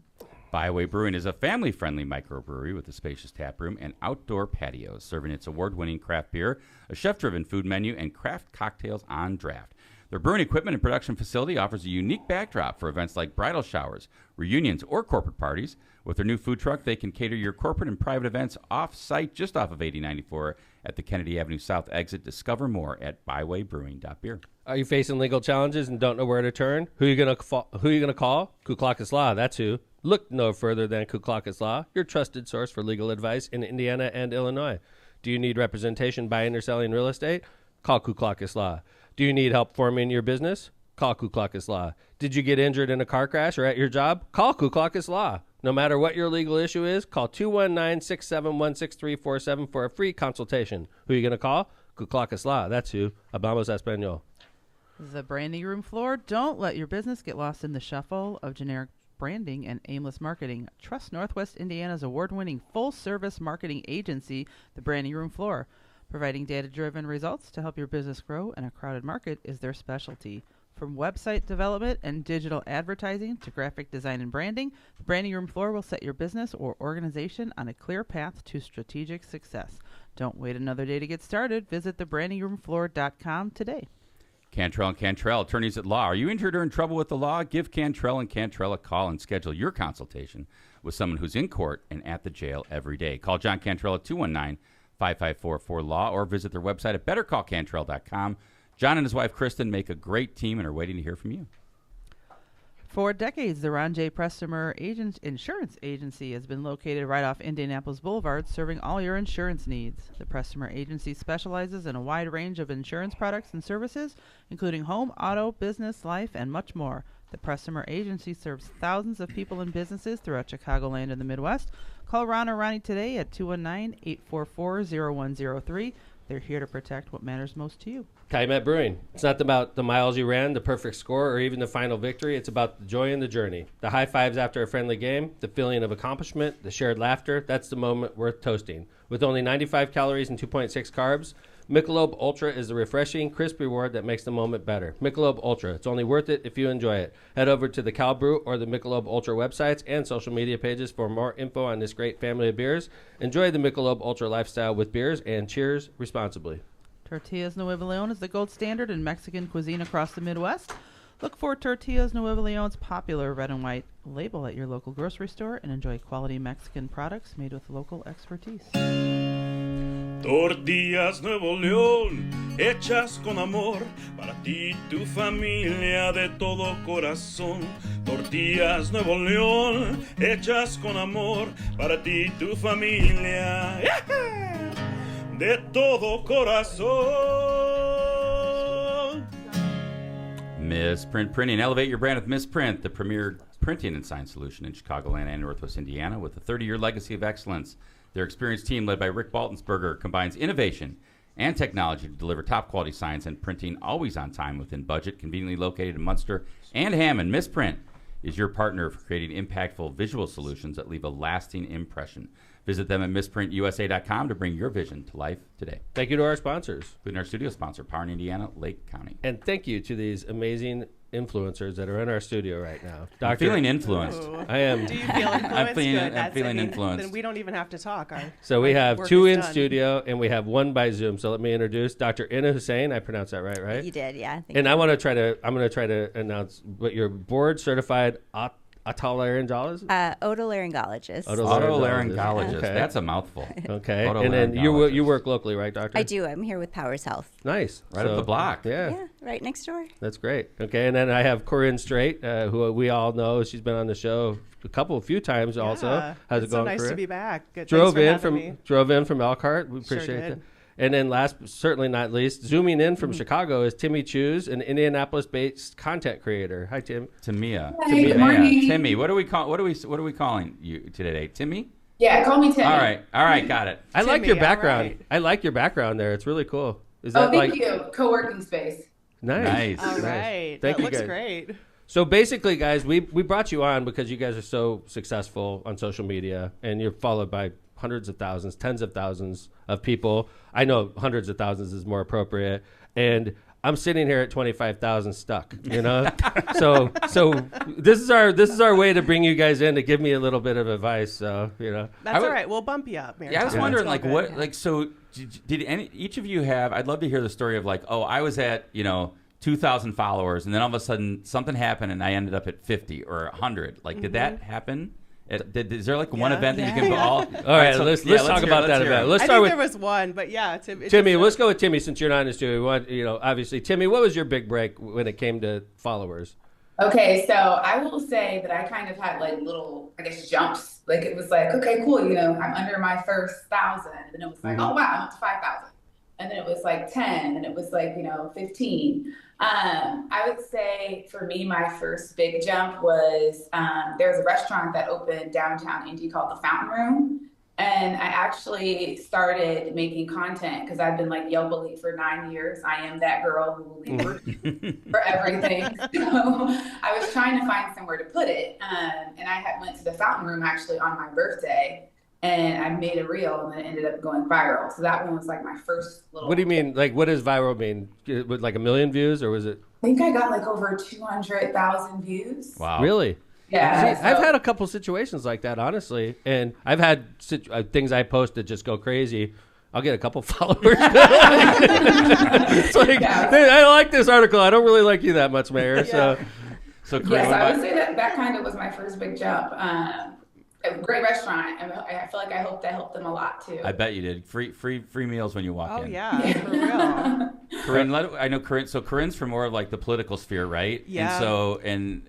Byway Brewing is a family-friendly microbrewery with a spacious tap room and outdoor patios, serving its award-winning craft beer, a chef-driven food menu, and craft cocktails on draft. Their brewing equipment and production facility offers a unique backdrop for events like bridal showers, reunions, or corporate parties. With their new food truck, they can cater your corporate and private events off-site just off of 8094 at the Kennedy Avenue South exit. Discover more at bywaybrewing.beer. Are you facing legal challenges and don't know where to turn? Who are you gonna call? Kuklakis Law, that's who. Look no further than Kuklakis Law, your trusted source for legal advice in Indiana and Illinois. Do you need representation buying or selling real estate? Call Kuklakis Law. Do you need help forming your business? Call Kuklakis Law. Did you get injured in a car crash or at your job? Call Kuklakis Law. No matter what your legal issue is, call 219-671-6347 for a free consultation. Who are you going to call? Kuklakis Law. That's who. Hablamos Español. The branding room floor. Don't let your business get lost in the shuffle of generic branding and aimless marketing. Trust Northwest Indiana's award-winning full-service marketing agency, the Branding Room Floor. Providing data-driven results to help your business grow in a crowded market is their specialty. From website development and digital advertising to graphic design and branding, the Branding Room Floor will set your business or organization on a clear path to strategic success. Don't wait another day to get started. Visit thebrandingroomfloor.com today. Cantrell and Cantrell, attorneys at law. Are you injured or in trouble with the law? Give Cantrell and Cantrell a call and schedule your consultation with someone who's in court and at the jail every day. Call John Cantrell at 219-5544-LAW or visit their website at bettercallcantrell.com. John and his wife, Kristen, make a great team and are waiting to hear from you. For decades, the Ron J. Prestomer Insurance Agency has been located right off Indianapolis Boulevard, serving all your insurance needs. The Prestomer Agency specializes in a wide range of insurance products and services, including home, auto, business, life, and much more. The Prestomer Agency serves thousands of people and businesses throughout Chicagoland and the Midwest. Call Ron or Ronnie today at 219-844-0103. They're here to protect what matters most to you. Calumet Brewing. It's not about the miles you ran, the perfect score, or even the final victory. It's about the joy in the journey. The high fives after a friendly game, the feeling of accomplishment, the shared laughter. That's the moment worth toasting. With only 95 calories and 2.6 carbs, Michelob Ultra is the refreshing, crisp reward that makes the moment better. Michelob Ultra. It's only worth it if you enjoy it. Head over to the Cal Brew or the Michelob Ultra websites and social media pages for more info on this great family of beers. Enjoy the Michelob Ultra lifestyle with beers, and cheers responsibly. Tortillas Nuevo Leon is the gold standard in Mexican cuisine across the Midwest. Look for Tortillas Nuevo Leon's popular red and white label at your local grocery store and enjoy quality Mexican products made with local expertise. Tortillas Nuevo León, hechas con amor, para ti y tu familia de todo corazón. Tortillas Nuevo León, hechas con amor, para ti y tu familia, de todo corazón. Misprint Printing. Elevate your brand with Misprint, the premier printing and sign solution in Chicagoland and Northwest Indiana with a 30-year legacy of excellence. Their experienced team, led by Rick Baltensberger, combines innovation and technology to deliver top-quality signs and printing always on time within budget, conveniently located in Munster and Hammond. Misprint is your partner for creating impactful visual solutions that leave a lasting impression. Visit them at misprintusa.com to bring your vision to life today. Thank you to our sponsors, including our studio sponsor, Power in Indiana, Lake County. And thank you to these amazing influencers that are in our studio right now. I'm feeling influenced. Ooh. I am. Do you feel influenced? I'm feeling influenced. Then we don't even have to talk. So we have work two is in done. studio and we have one by Zoom. So let me introduce Dr. Ina Hussein. I pronounced that right? You did, yeah. And I'm going to try to announce what your board certified otolaryngologist? Otolaryngologist. Otolaryngologist. Okay. That's a mouthful. Okay. And then you work locally, right, doctor? I do. I'm here with Powers Health. Nice. Right up the block. Yeah. Yeah, right next door. That's great. Okay. And then I have Corinne Strait, who we all know. She's been on the show a few times also. How's it It's going, so nice Corinne? to be back. Good. Drove Thanks for having me. from Elkhart. We Sure appreciate did. that. And then last but certainly not least, zooming in from Chicago is Timmy Chews, an Indianapolis-based content creator. Hi, Tim. Tamia. Hi, good morning. Timmy. What are we calling you today? Timmy? Yeah, call me Timmy. All right, got it. I like Timmy, your all background. right. I like your background there. It's really cool. Is Oh, that thank like you. Co-working space. nice? Nice. All Nice. right. Thank that you, looks guys. great. So basically, guys, we brought you on because you guys are so successful on social media, and you're followed by hundreds of thousands, tens of thousands of people. I know hundreds of thousands is more appropriate, and I'm sitting here at 25,000 stuck. You know, so this is our way to bring you guys in to give me a little bit of advice. So That's all right. We'll bump you up, Mary. Yeah, I was Tom. wondering, It's all like, good. what, like, so did each of you have? I'd love to hear the story of like, oh, I was at 2,000 followers, and then all of a sudden something happened, and I ended up at 50 or 100. Like, did that happen? Is there like one Yeah. event that you can all? all right, let's talk about that event. Let's I start think with there was one, but yeah, Timmy. Let's go with Timmy since you're not in the studio. We want, obviously, Timmy. What was your big break when it came to followers? Okay, so I will say that I kind of had like little, I guess, jumps. Like it was like, okay, cool, I'm under my first 1,000, and it was like, oh wow, I'm up to 5,000. and then it was like 10, and it was like, 15. I would say for me, my first big jump was there was a restaurant that opened downtown Indy called the Fountain Room. And I actually started making content because I've been like Yelp Elite for 9 years. I am that girl who will leave for everything. So I was trying to find somewhere to put it. And I went to the Fountain Room actually on my birthday. And I made a reel, and then it ended up going viral. So that one was like my first little. What do you mean? Like, what does viral mean? With like 1 million views, or was it? I think I got like over 200,000 views. Wow. Really? Yeah. See, I've had a couple situations like that, honestly. And I've had things I post that just go crazy. I'll get a couple followers. It's like, hey, I like this article. I don't really like you that much, Mayor. Yeah. So yes, I would say that kind of was my first big jump. A great restaurant. I feel like I hope that helped them a lot too. I bet you did. Free meals when you walk in. Oh yeah, for real. Corinne, I know Corinne. So Corinne's from more of like the political sphere, right? Yeah. And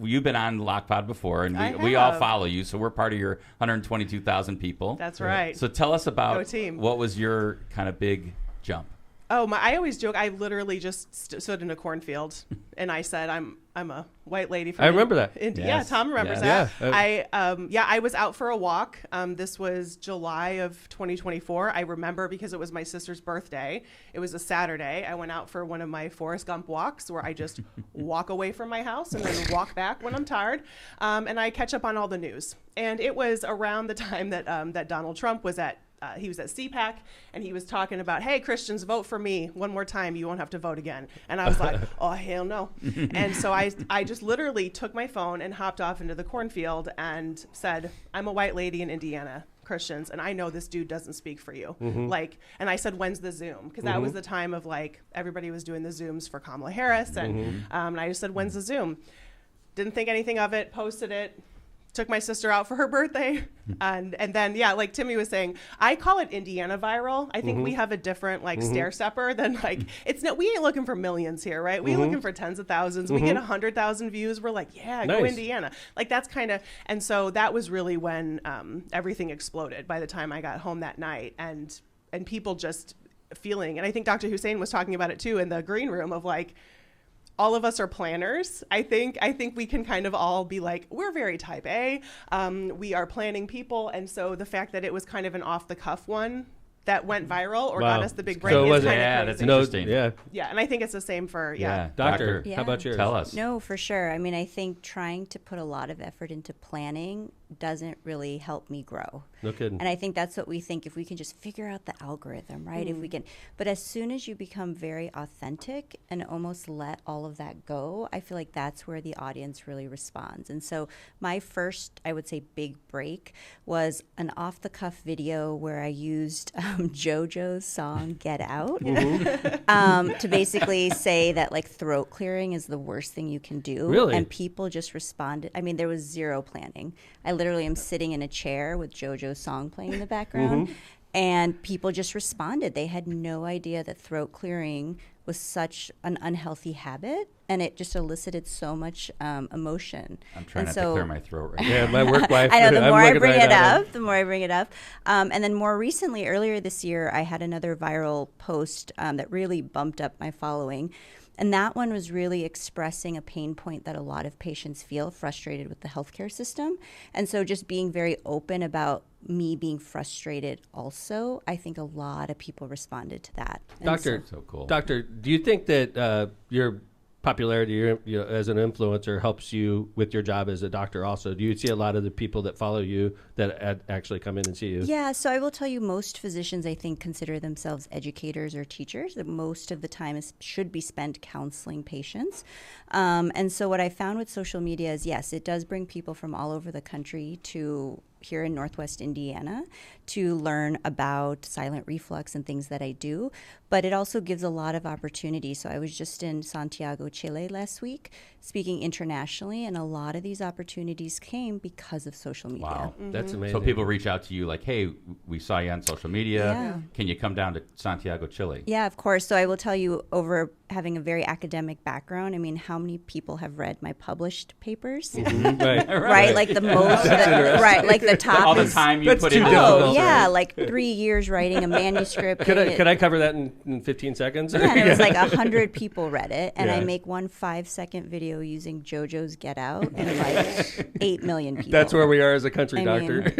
you've been on Lockpod before, and we all follow you. So we're part of your 122,000 people. That's right. So tell us about Go team. What was your kind of big jump? Oh, I always joke. I literally just stood in a cornfield, and I said, "I'm a white lady from." I remember that. India. Yeah, Tom remembers that. Yeah. I was out for a walk. This was July of 2024. I remember because it was my sister's birthday. It was a Saturday. I went out for one of my Forrest Gump walks, where I just walk away from my house and then walk back when I'm tired, and I catch up on all the news. And it was around the time that that Donald Trump was at. He was at CPAC, and he was talking about, hey, Christians, vote for me one more time. You won't have to vote again. And I was like, oh, hell no. And so I just literally took my phone and hopped off into the cornfield and said, I'm a white lady in Indiana, Christians, and I know this dude doesn't speak for you. And I said, when's the Zoom? Because that was the time of like everybody was doing the Zooms for Kamala Harris. And I just said, when's the Zoom? Didn't think anything of it, posted it. Took my sister out for her birthday, and then like Timmy was saying, I call it Indiana viral. I think we have a different like stair stepper than like we ain't looking for millions here, right? We looking for tens of thousands. We get 100,000 views. We're like, yeah, go Indiana. Like that's kind of, and so that was really when everything exploded. By the time I got home that night, and people just feeling, and I think Dr. Hussein was talking about it too in the green room of like. All of us are planners. I think we can kind of all be like, we're very type A. We are planning people. And so the fact that it was kind of an off the cuff one that went viral or got us the big break is kind of that's interesting. Yeah, and I think it's the same for Doctor. How about yours? Tell us. No, for sure. I mean, I think trying to put a lot of effort into planning doesn't really help me grow. No kidding. And I think that's what we think, if we can just figure out the algorithm, right? If we can, but as soon as you become very authentic and almost let all of that go, I feel like that's where the audience really responds. And so my first, I would say, big break was an off the cuff video where I used JoJo's song Get Out to basically say that like throat clearing is the worst thing you can do. Really? And people just responded. I mean, there was zero planning. I literally am sitting in a chair with JoJo's song playing in the background, and people just responded. They had no idea that throat clearing was such an unhealthy habit, and it just elicited so much emotion. I'm trying not to clear my throat right now. Yeah, my work wife. I know, the more I bring it up, the more I bring it up. And then more recently, earlier this year, I had another viral post that really bumped up my following. And that one was really expressing a pain point that a lot of patients feel, frustrated with the healthcare system. And so just being very open about me being frustrated also, I think a lot of people responded to that. Doctor, so cool. Doctor, do you think that your popularity as an influencer helps you with your job as a doctor also? Do you see a lot of the people that follow you that actually come in and see you? Yeah, so I will tell you, most physicians, I think, consider themselves educators or teachers. That most of the time should be spent counseling patients. And so what I found with social media is, yes, it does bring people from all over the country to here in Northwest Indiana to learn about silent reflux and things that I do, but it also gives a lot of opportunity. So I was just in Santiago, Chile last week, speaking internationally, and a lot of these opportunities came because of social media. Wow, that's amazing. So people reach out to you like, hey, we saw you on social media. Yeah. Can you come down to Santiago, Chile? Yeah, of course. So I will tell you, over having a very academic background, I mean, how many people have read my published papers? Right. Like the most, right? Like the top. All the is, time you put in. Oh, yeah, like 3 years writing a manuscript. Could I cover that in 15 seconds? Yeah, and it was like 100 people read it, and I make one 5-second video using JoJo's Get Out, and like 8 million people. That's where we are as a country doctor.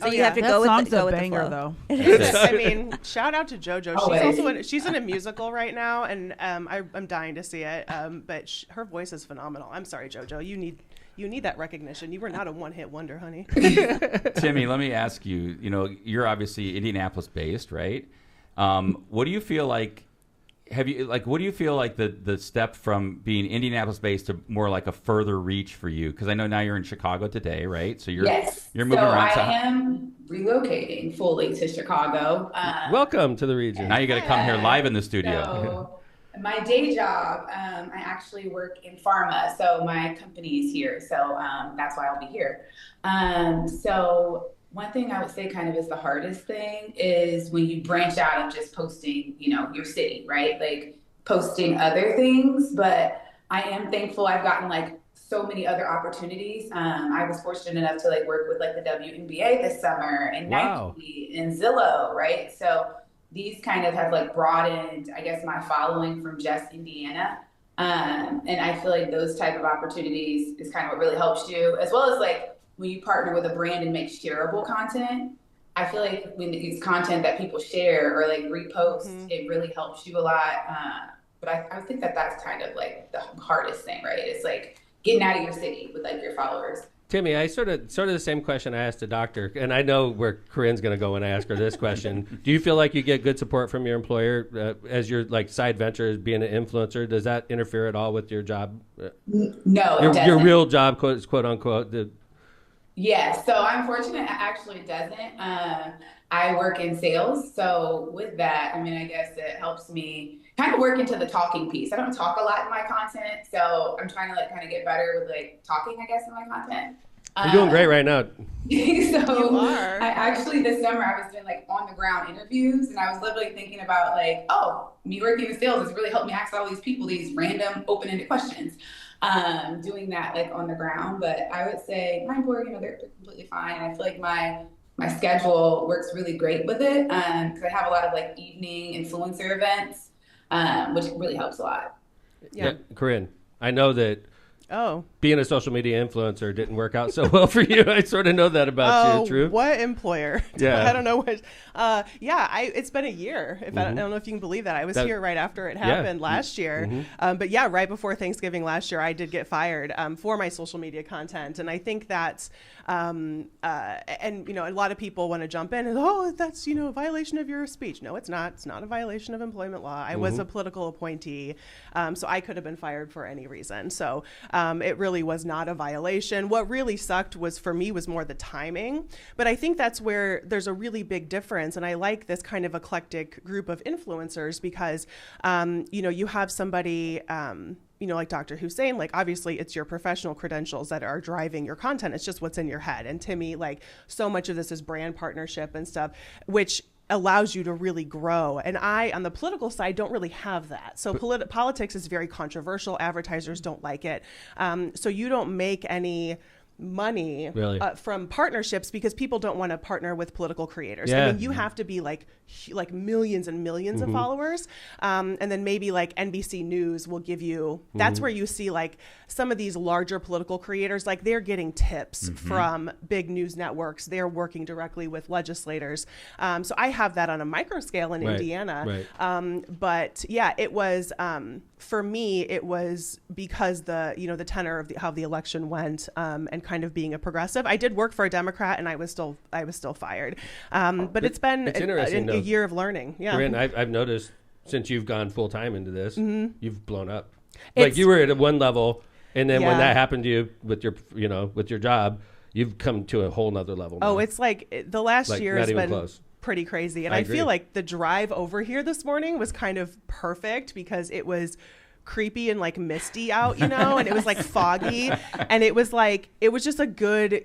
So you have to go with the banger, flow. though. I mean, shout out to JoJo. She's in a musical right now, and I'm dying to see it. But her voice is phenomenal. I'm sorry, JoJo. You need that recognition. You were not a one-hit wonder, honey. Timmy, let me ask you. You know, you're obviously Indianapolis-based, right? What do you feel like? What do you feel like the step from being Indianapolis-based to more like a further reach for you? Because I know now you're in Chicago today, right? So you're moving around. So I am relocating fully to Chicago. Welcome to the region. Now you got to come here live in the studio. So my day job, I actually work in pharma, so my company is here. So that's why I'll be here. So one thing I would say kind of is the hardest thing is when you branch out of just posting, your city, right? Like posting other things. But I am thankful I've gotten like so many other opportunities. I was fortunate enough to like work with like the WNBA this summer and Nike and Zillow, right? So these kind of have like broadened, I guess, my following from just Indiana. And I feel like those type of opportunities is kind of what really helps you, as well as like when you partner with a brand and make shareable content. I feel like when it's content that people share or like repost, it really helps you a lot. But I think that that's kind of like the hardest thing, right? It's like getting out of your city with like your followers. Timmy, I sort of the same question I asked the doctor, and I know where Corinne's going to go when I ask her this question. Do you feel like you get good support from your employer as your like side venture as being an influencer? Does that interfere at all with your job? No, your real job, quote unquote. Yeah, so I'm fortunate it actually doesn't. I work in sales, so with that, I mean, I guess it helps me kind of work into the talking piece. I don't talk a lot in my content, so I'm trying to like kind of get better with like talking, I guess, in my content. You're doing great right now. So you are. I actually this summer I was doing like on the ground interviews, and I was literally thinking about like, me working in sales has really helped me ask all these people these random open-ended questions. Doing that like on the ground, but I would say my employer, they're completely fine. I feel like my schedule works really great with it because I have a lot of like evening influencer events, which really helps a lot. Yeah, Corinne, I know that being a social media influencer didn't work out so well for you. I sort of know that about you. True. What employer? Yeah. I don't know what. It's been a year. I don't know if you can believe that. I was here right after it happened last year. But yeah, right before Thanksgiving last year, I did get fired for my social media content. And I think that's, and a lot of people want to jump in and, that's, a violation of your speech. No, it's not. It's not a violation of employment law. I was a political appointee. So I could have been fired for any reason. So it really was not a violation. What really sucked was more the timing. But I think that's where there's a really big difference. And I like this kind of eclectic group of influencers because, you have somebody, like Dr. Hussein, like obviously it's your professional credentials that are driving your content. It's just what's in your head. And Timmy, like so much of this is brand partnership and stuff, which allows you to really grow. And I, on the political side, don't really have that. So politics is very controversial. Advertisers don't like it. So you don't make any money from partnerships because people don't want to partner with political creators. I mean, you have to be like millions and millions of followers. And then maybe like NBC News will give you, that's where you see like some of these larger political creators, like they're getting tips from big news networks. They're working directly with legislators. So I have that on a micro scale in Indiana. But yeah, it was, for me, it was because the tenor of how the election went, and kind of being a progressive. I did work for a Democrat, and I was still fired. But it's been a year of learning. Yeah, Corinne, I've noticed since you've gone full time into this, you've blown up. Like you were at one level, and then when that happened to you with your job, you've come to a whole nother level. Oh, it's like the last year has been pretty crazy, and I feel like the drive over here this morning was kind of perfect because it was creepy and like misty out, and it was like foggy, and it was just a good,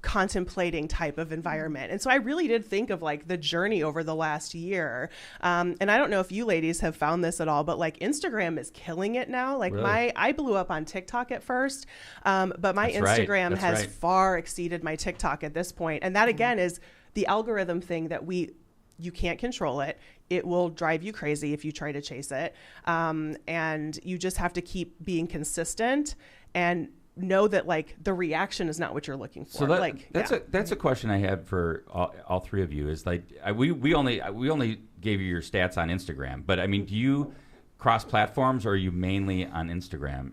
contemplating type of environment. And so I really did think of like the journey over the last year. And I don't know if you ladies have found this at all, but like Instagram is killing it now. Like Really? I blew up on TikTok at first, but my Instagram has far exceeded my TikTok at this point. And that again is the algorithm thing that you can't control it. It will drive you crazy if you try to chase it. And you just have to keep being consistent and know that like the reaction is not what you're looking for. So that's a question I had for all three of you. Is like we only gave you your stats on Instagram, but I mean, do you cross platforms or are you mainly on Instagram?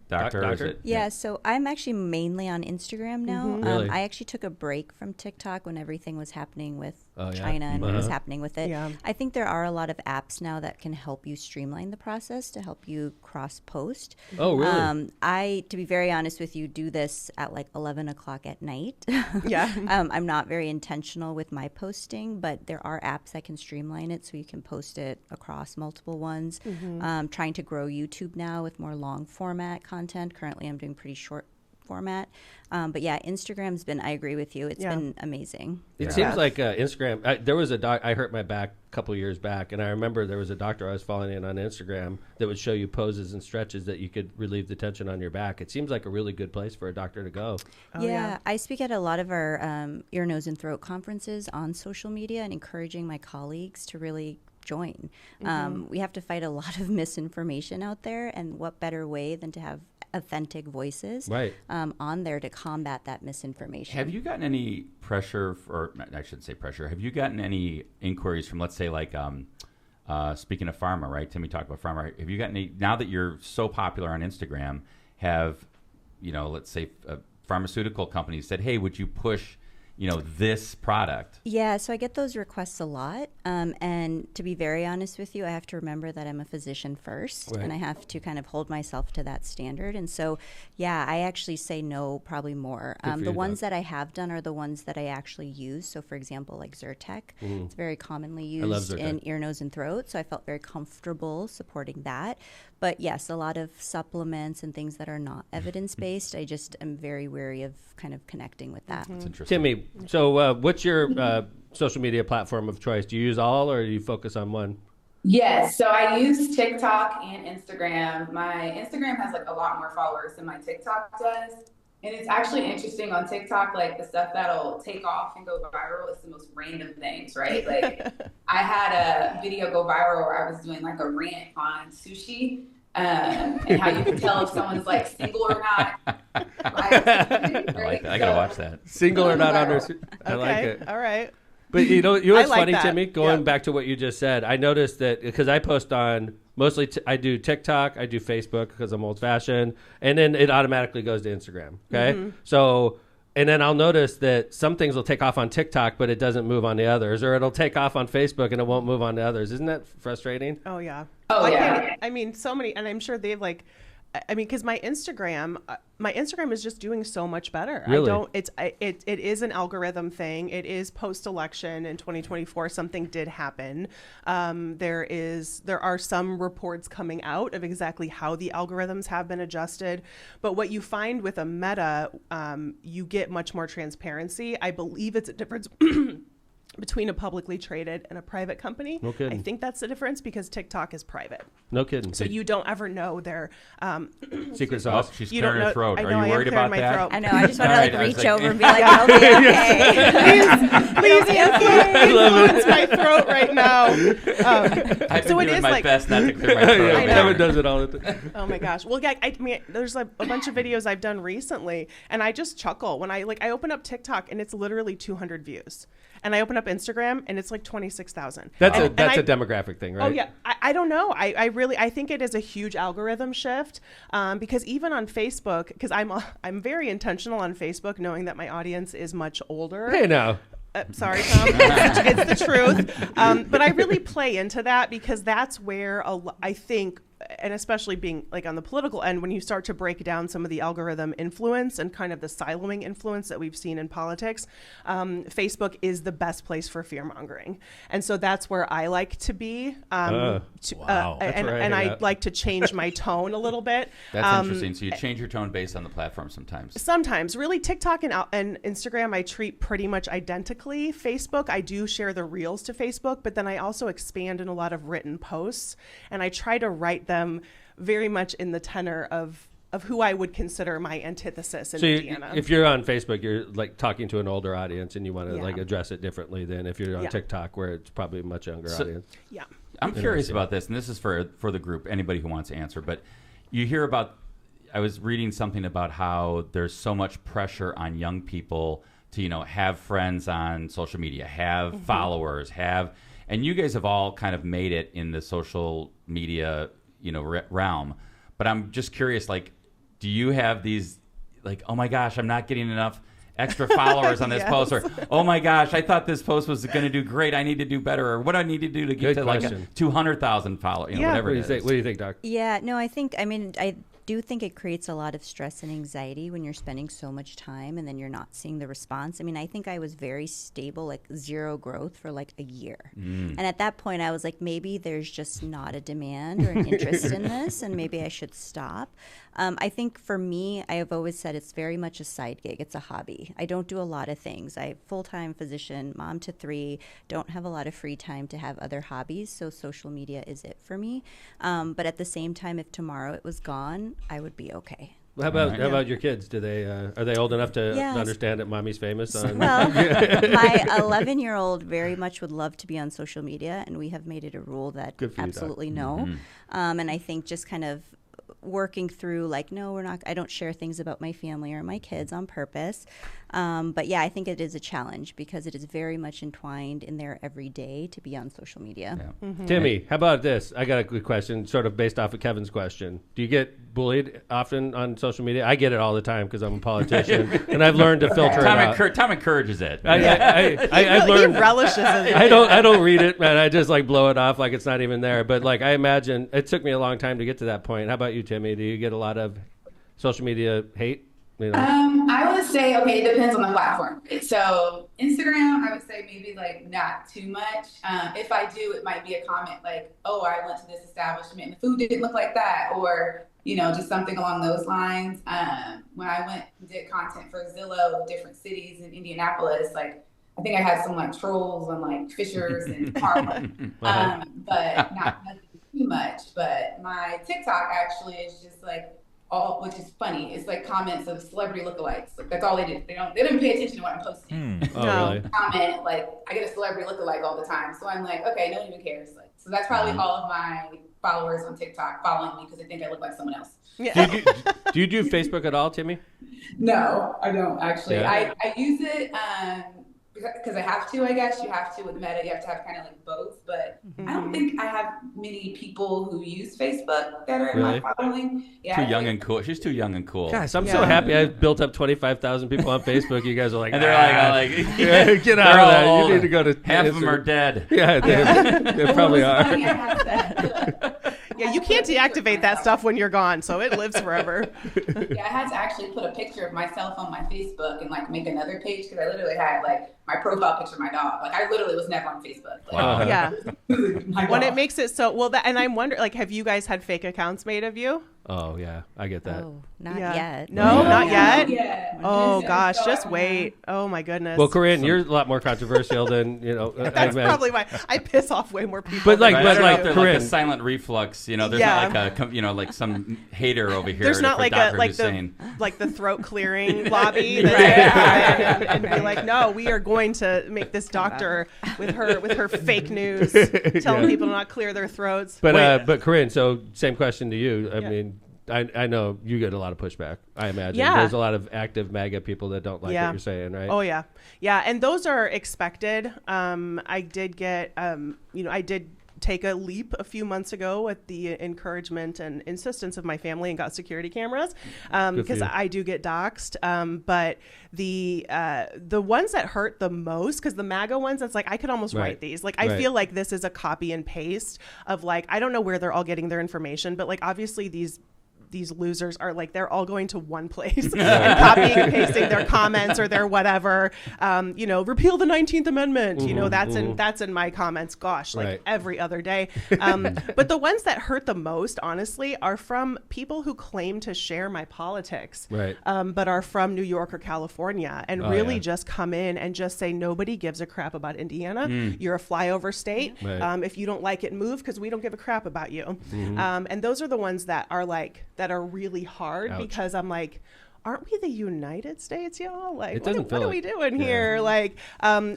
Doctor? Is it? Yeah, so I'm actually mainly on Instagram now. Really? I actually took a break from TikTok when everything was happening with China and what was happening with it. Yeah. I think there are a lot of apps now that can help you streamline the process to help you cross-post. Oh, really? I, to be very honest with you, do this at like 11 o'clock at night. Yeah. I'm not very intentional with my posting, but there are apps that can streamline it so you can post it across multiple ones. Trying to grow YouTube now with more long format content. Currently, I'm doing pretty short format. But yeah, Instagram's been, I agree with you, it's been amazing. It seems like Instagram, there was I hurt my back a couple of years back, and I remember there was a doctor I was following in on Instagram that would show you poses and stretches that you could relieve the tension on your back. It seems like a really good place for a doctor to go. Yeah, I speak at a lot of our ear, nose, and throat conferences on social media and encouraging my colleagues to really join. We have to fight a lot of misinformation out there, and what better way than to have authentic voices on there to combat that misinformation. Have you gotten any pressure, or I shouldn't say pressure, have you gotten any inquiries from, let's say, like, speaking of pharma, right? Timmy talked about pharma. Have you gotten any, now that you're so popular on Instagram, have, let's say pharmaceutical companies said, hey, would you push this product? Yeah, so I get those requests a lot. And to be very honest with you, I have to remember that I'm a physician first, and I have to kind of hold myself to that standard. And so, yeah, I actually say no probably more. The ones that I have done are the ones that I actually use. So, for example, like Zyrtec, it's very commonly used in ear, nose, and throat. So I felt very comfortable supporting that. But yes, a lot of supplements and things that are not evidence-based, I just am very wary of kind of connecting with that. That's interesting. Timmy, so what's your social media platform of choice? Do you use all, or do you focus on one? Yes, so I use TikTok and Instagram. My Instagram has like a lot more followers than my TikTok does. And it's actually interesting on TikTok, like the stuff that'll take off and go viral is the most random things, right? Like I had a video go viral where I was doing like a rant on sushi and how you can tell if someone's like single or not. I gotta watch that. Single or not under. I like it. All right. But you know what's like funny, that. Timmy? Going back to what you just said, I noticed that because I post on mostly, I do TikTok, I do Facebook because I'm old fashioned, and then it automatically goes to Instagram. Okay, so and then I'll notice that some things will take off on TikTok, but it doesn't move on the others, or it'll take off on Facebook and it won't move on the others. Isn't that frustrating? Oh yeah. Oh yeah. I mean, so many, and I'm sure they've like. I mean, because my Instagram is just doing so much better. Really? It is an algorithm thing. It is post-election in 2024. Something did happen. There are some reports coming out of exactly how the algorithms have been adjusted. But what you find with a Meta, you get much more transparency. I believe it's a difference between a publicly traded and a private company. No kidding. I think that's the difference because TikTok is private. No kidding. So you don't ever know their secret sauce. She's clearing her throat. Are you worried about that? I know. I just want to like reach over and be like, I'll be okay. Please influence my throat right now. I've been doing my best not to clear my throat. Yeah, Kevin does it all the time. Oh my gosh. Well, yeah, I mean, there's like a bunch of videos I've done recently, and I just chuckle when I open up TikTok and it's literally 200 views. And I open up Instagram and it's like 26,000. That's a demographic thing, right? Oh yeah, I don't know. I think it is a huge algorithm shift because even on Facebook, because I'm very intentional on Facebook, knowing that my audience is much older. Hey, now. Sorry, Tom. It's the truth. But I really play into that because that's where I think and especially being like on the political end, when you start to break down some of the algorithm influence and kind of the siloing influence that we've seen in politics, Facebook is the best place for fear mongering. And so that's where I like to be. Wow. And I like to change my tone a little bit. That's interesting. So you change your tone based on the platform sometimes. Sometimes. Really, TikTok and Instagram I treat pretty much identically. Facebook, I do share the reels to Facebook, but then I also expand in a lot of written posts, and I try to write them very much in the tenor of who I would consider my antithesis in Indiana. If you're on Facebook, you're like talking to an older audience, and you want to like address it differently than if you're on TikTok, where it's probably a much younger audience. Yeah. I'm curious about this, and this is for the group, anybody who wants to answer, but you hear about, I was reading something about how there's so much pressure on young people to, you know, have friends on social media, have followers, and you guys have all kind of made it in the social media, you know, realm. But I'm just curious, like, do you have these, like, oh my gosh, I'm not getting enough extra followers on this post, or oh my gosh, I thought this post was going to do great, I need to do better, or what do I need to do to get to like 200,000 followers, you know, whatever it is. What do you think, Doc? Yeah, no, I do think it creates a lot of stress and anxiety when you're spending so much time and then you're not seeing the response. I mean, I think I was very stable, like zero growth for like a year. And at that point I was like, maybe there's just not a demand or an interest in this, and maybe I should stop. I think for me, I have always said it's very much a side gig. It's a hobby. I don't do a lot of things. I'm full-time physician, mom to 3, don't have a lot of free time to have other hobbies, so social media is it for me. But at the same time, if tomorrow it was gone, I would be okay. How about your kids? Do they are they old enough to understand that mommy's famous? On well, my 11-year-old very much would love to be on social media, and we have made it a rule that absolutely no. And I think just kind of working through like, no, we're not, I don't share things about my family or my kids on purpose. But yeah, I think it is a challenge because it is very much entwined in there every day to be on social media. Timmy, how about this? I got a good question, sort of based off of Kevin's question. Do you get bullied often on social media? I get it all the time because I'm a politician, and I've learned to filter it out. Tom encourages it. I've learned. He relishes it. I don't read it, man. I just like blow it off like it's not even there. But like I imagine it took me a long time to get to that point. How about you, Timmy? Do you get a lot of social media hate? You know? I would say, okay, it depends on the platform. So Instagram, I would say maybe like not too much. If I do, it might be a comment like, oh, I went to this establishment and the food didn't look like that, or, you know, just something along those lines. When I went and did content for Zillow of different cities in Indianapolis, like, I think I had some like trolls on like Fishers and Harlem, but not nothing too much. But my TikTok actually is just like, all, which is funny, it's like comments of celebrity lookalikes. Like, that's all they do. They don't pay attention to what I'm posting. Really? Comment, like, I get a celebrity lookalike all the time. So I'm like, okay, no one even cares. Like, so that's probably all of my followers on TikTok following me because they think I look like someone else. Yeah. Do you do Facebook at all, Timmy? No, I don't actually. Yeah. I use it because I have to, I guess. You have to with Meta. You have to have kind of like both. But I don't think I have many people who use Facebook that are in my following. Yeah, too young and cool. She's too young and cool. Guys, I'm so happy I built up 25,000 people on Facebook. You guys are like, and they're like get out of that. You need to go to half of them are dead. Yeah, they probably are. Yeah, you can't deactivate that stuff when you're gone, so it lives forever. Yeah, I had to actually put a picture of myself on my Facebook and like make another page because I literally had like my profile picture of my dog. Like I literally was never on Facebook. Like, wow. Yeah. When it makes it so well, and I'm wondering, like, have you guys had fake accounts made of you? Oh yeah, I get that. Oh, not yet. No, not yet. Yeah. Oh gosh, just wait. Oh my goodness. Well, Corinne, you're a lot more controversial than you know. That's probably why I piss off way more people. But like, Corinne, like a silent reflux. You know, there's not like a like some hater over here. There's not like the throat clearing lobby and be like, no, we are going to make this doctor with her fake news telling people to not clear their throats. But Corinne, so same question to you. I mean. I know you get a lot of pushback, I imagine. Yeah. There's a lot of active MAGA people that don't like what you're saying, right? Oh, yeah. Yeah, and those are expected. I did get, I did take a leap a few months ago with the encouragement and insistence of my family and got security cameras because I do get doxxed. But the ones that hurt the most, because the MAGA ones, it's like I could almost write these. Like I feel like this is a copy and paste of like, I don't know where they're all getting their information, but like obviously these losers are like, they're all going to one place and copying and pasting their comments or their whatever, repeal the 19th Amendment, that's in my comments, gosh, like every other day. But the ones that hurt the most, honestly, are from people who claim to share my politics, but are from New York or California and just come in and just say, nobody gives a crap about Indiana. You're a flyover state. If you don't like it, move, because we don't give a crap about you. And those are the ones that are like, that are really hard. Because I'm like, aren't we the United States, y'all? Like, what are we doing here? Like,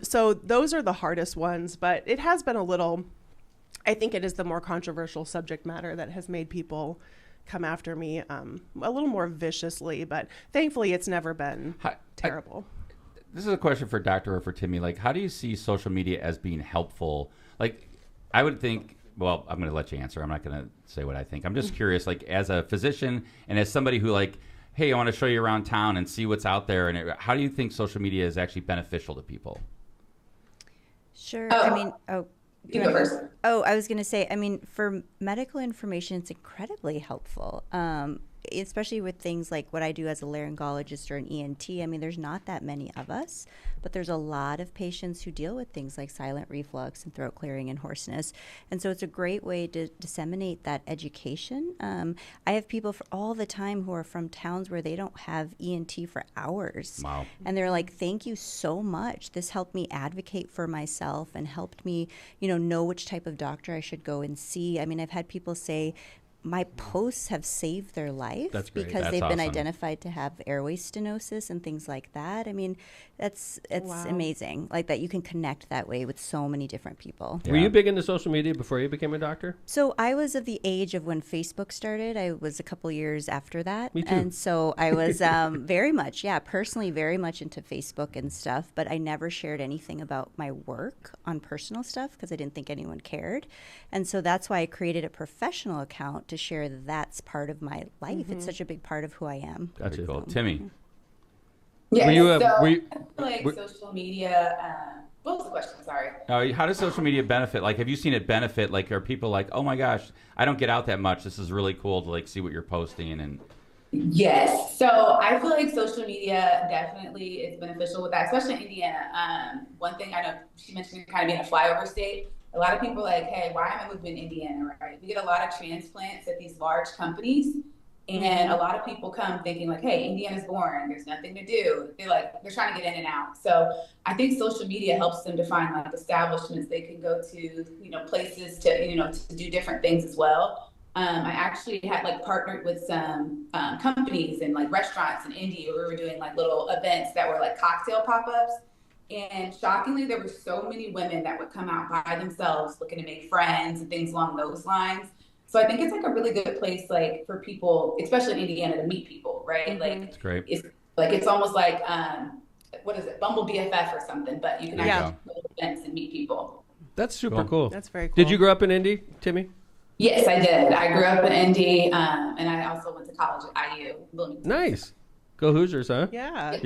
so those are the hardest ones, but it has been I think it is the more controversial subject matter that has made people come after me a little more viciously, but thankfully it's never been terrible. This is a question for Doctor or for Timmy. Like, how do you see social media as being helpful? Like, I would think, well, I'm going to let you answer. I'm not going to say what I think. I'm just curious, like, as a physician and as somebody who, like, hey, I want to show you around town and see what's out there. And how do you think social media is actually beneficial to people? Sure. You go first. I was going to say, for medical information, it's incredibly helpful. Especially with things like what I do as a laryngologist or an ENT. There's not that many of us, but there's a lot of patients who deal with things like silent reflux and throat clearing and hoarseness. And so it's a great way to disseminate that education. I have people all the time who are from towns where they don't have ENT for hours. Wow. And they're like, thank you so much. This helped me advocate for myself and helped me, know which type of doctor I should go and see. I've had people say, my posts have saved their life because they've been identified to have airway stenosis and things like that. It's amazing, like that you can connect that way with so many different people. Were you big into social media before you became a doctor? So I was of the age of when Facebook started. I was a couple years after that. Me too. And so I was personally very much into Facebook and stuff, but I never shared anything about my work on personal stuff because I didn't think anyone cared. And so that's why I created a professional account to share that's part of my life. It's such a big part of who I am. Gotcha. Cool. Timmy. Yeah, I feel like social media, what was the question? Sorry. How does social media benefit? Like, have you seen it benefit? Like, are people like, oh my gosh, I don't get out that much. This is really cool to like see what you're posting and. Yes. So I feel like social media definitely is beneficial with that, especially in Indiana. One thing I know, she mentioned kind of being a flyover state. A lot of people are like, hey, why am I moving to Indiana, right? We get a lot of transplants at these large companies, and a lot of people come thinking like, hey, Indiana's boring. There's nothing to do. They're trying to get in and out. So I think social media helps them to find like establishments they can go to, places to, to do different things as well. I actually had like partnered with some companies and like restaurants in India where we were doing like little events that were like cocktail pop-ups. And shockingly, there were so many women that would come out by themselves looking to make friends and things along those lines. So I think it's like a really good place, like for people, especially in Indiana, to meet people, right? Like, it's great. It's almost like, what is it, Bumble BFF or something, but you can actually go to events and meet people. That's super cool. That's very cool. Did you grow up in Indy, Timmy? Yes, I did. I grew up in Indy, and I also went to college at IU. Bloomington. Nice. Go Hoosiers, huh? Yeah.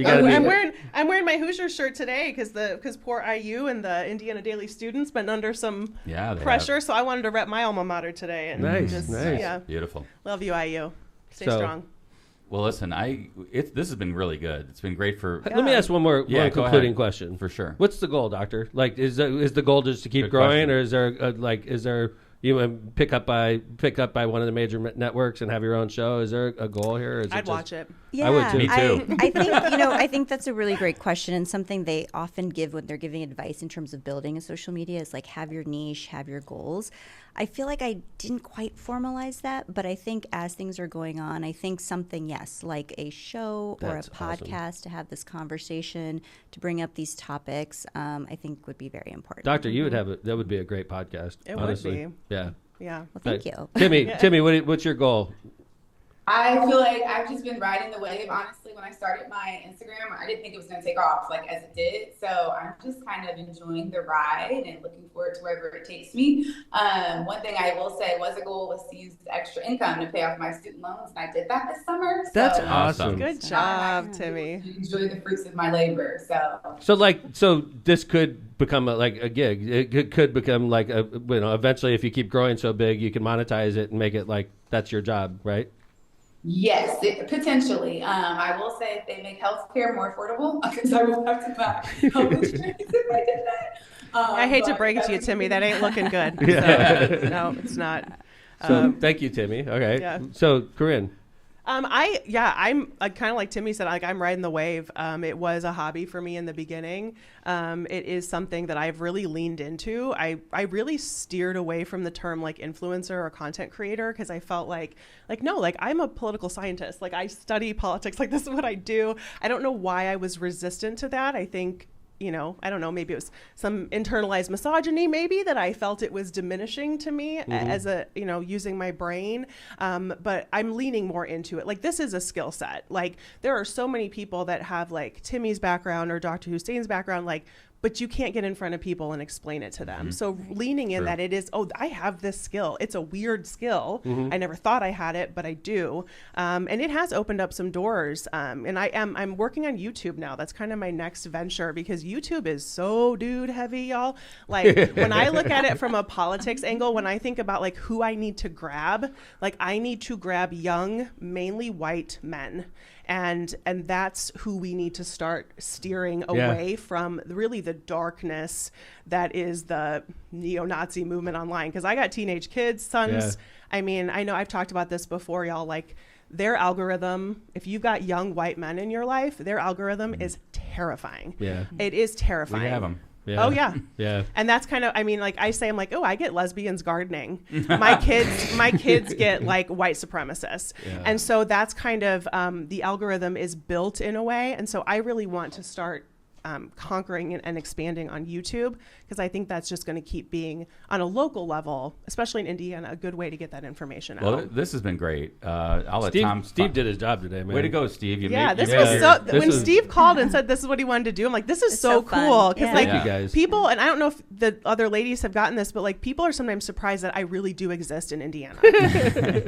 I'm wearing my Hoosiers shirt today because poor IU and the Indiana Daily Students been under some pressure. So I wanted to rep my alma mater today. And nice. Yeah. Beautiful. Love you, IU. Stay strong. Well, listen, this has been really good. It's been great for. Let me ask one concluding question. For sure. What's the goal, Doctor? Like, is the goal just to keep growing, or is there you pick up by one of the major networks and have your own show? Is there a goal here? Or is I'd watch it. Yeah, I would too. Me too. I think I think that's a really great question, and something they often give when they're giving advice in terms of building a social media is like, have your niche, have your goals. I feel like I didn't quite formalize that, but I think as things are going on, I think something, like a show or a podcast to have this conversation, to bring up these topics, I think would be very important. Doctor, you would that would be a great podcast. It honestly. would be. Yeah. Yeah. Well, thank you. Timmy, what's your goal? I feel like I've just been riding the wave. Honestly, when I started my Instagram, I didn't think it was going to take off like as it did. So I'm just kind of enjoying the ride and looking forward to wherever it takes me. One thing I will say was a goal was to use the extra income to pay off my student loans, and I did that this summer. That's so awesome. Good job, Timmy. Enjoy the fruits of my labor. So this could become a gig. It could become like eventually if you keep growing so big, you can monetize it and make it like that's your job, right? Yes, potentially. I will say if they make healthcare more affordable, because I will have to buy health insurance if I did that. I hate to break it to you, Timmy. That ain't looking good. Yeah. So, no, it's not. So thank you, Timmy. Okay. Yeah. So Corinne. I'm kind of like Timmy said, like I'm riding the wave. It was a hobby for me in the beginning. It is something that I've really leaned into. I really steered away from the term like influencer or content creator because I felt like I'm a political scientist. Like I study politics. Like this is what I do. I don't know why I was resistant to that. I think, I don't know, maybe it was some internalized misogyny maybe that I felt it was diminishing to me as using my brain. But I'm leaning more into it. Like this is a skill set. Like there are so many people that have like Timmy's background or Dr. Hussein's background, but you can't get in front of people and explain it to them. So leaning in that it is, I have this skill. It's a weird skill. I never thought I had it, but I do. And it has opened up some doors. And I'm working on YouTube now. That's kind of my next venture because YouTube is so dude heavy, y'all. Like when I look at it from a politics angle, when I think about like who I need to grab, like I need to grab young, mainly white men. And that's who we need to start steering away from really the darkness that is the neo-Nazi movement online. Because I got teenage kids, sons. I mean, I know I've talked about this before, y'all. Like their algorithm, if you've got young white men in your life, their algorithm is terrifying. Yeah, it is terrifying. We have them. Yeah. Oh yeah. Yeah. And that's kind of, I mean, like I say, I'm like, I get lesbians gardening. My kids get like white supremacists. Yeah. And so that's kind of, the algorithm is built in a way. And so I really want to start conquering and expanding on YouTube because I think that's just going to keep being on a local level, especially in Indiana, a good way to get that information out. Well, this has been great. I'll let Tom. Steve did his job today, man. Way to go, Steve. When Steve called and said this is what he wanted to do, I'm like, this is so cool because Thank you guys. People, and I don't know if the other ladies have gotten this, but like people are sometimes surprised that I really do exist in Indiana.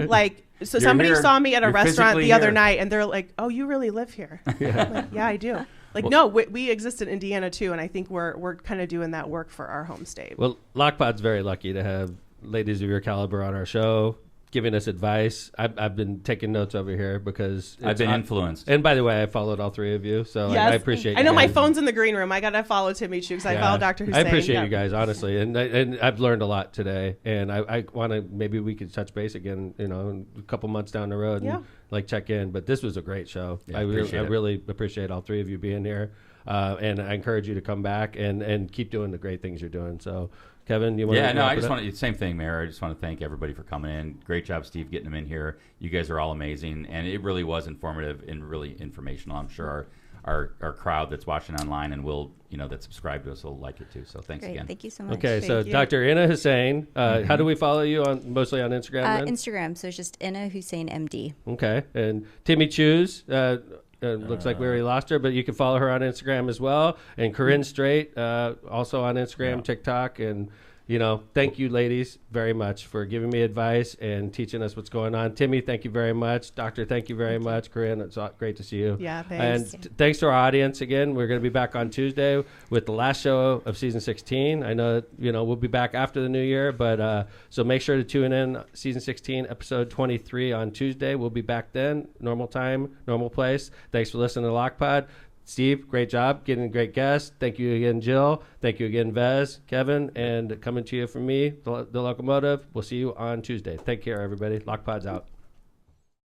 Like, so somebody saw me at a restaurant the other night and they're like, "Oh, you really live here?" I'm like, yeah, I do. Like, no, we exist in Indiana too, and I think we're kind of doing that work for our home state. Well, Lockpod's very lucky to have ladies of your caliber on our show, giving us advice. I've been taking notes over here because I've been influenced. And by the way, I followed all three of you, so yes. I appreciate. I know my phone's in the green room. I gotta follow Timmy Chu because I follow Dr. Hussein. I appreciate you guys honestly, and I've learned a lot today. And I want to maybe we could touch base again, a couple months down the road and like check in. But this was a great show. Yeah, I really appreciate all three of you being here. And I encourage you to come back and keep doing the great things you're doing. So, Kevin, you want to? Yeah, no, I just want to. Same thing, Mayor. I just want to thank everybody for coming in. Great job, Steve, getting them in here. You guys are all amazing, and it really was informative and really informational. I'm sure our crowd that's watching online and will that subscribe to us will like it too. So thanks again. Thank you so much. Okay, so Dr. Inna Hussein, how do we follow you mostly on Instagram? Instagram, so it's just Inna Hussein MD. Okay, and Timmy Chu's. Looks like we already lost her, but you can follow her on Instagram as well. And Corinne Straight, also on Instagram, TikTok. And, thank you, ladies, very much for giving me advice and teaching us what's going on. Timmy, thank you very much. Doctor, thank you very much. Corinne, it's great to see you. Yeah, thanks. And thanks to our audience again. We're going to be back on Tuesday with the last show of season 16. I know, we'll be back after the new year, but so make sure to tune in season 16, episode 23 on Tuesday. We'll be back then, normal time, normal place. Thanks for listening to Lockpod. Steve, great job getting a great guest. Thank you again, Jill. Thank you again, Vez, Kevin, and coming to you from me, the Locomotive. We'll see you on Tuesday. Take care, everybody. Lockpod's out.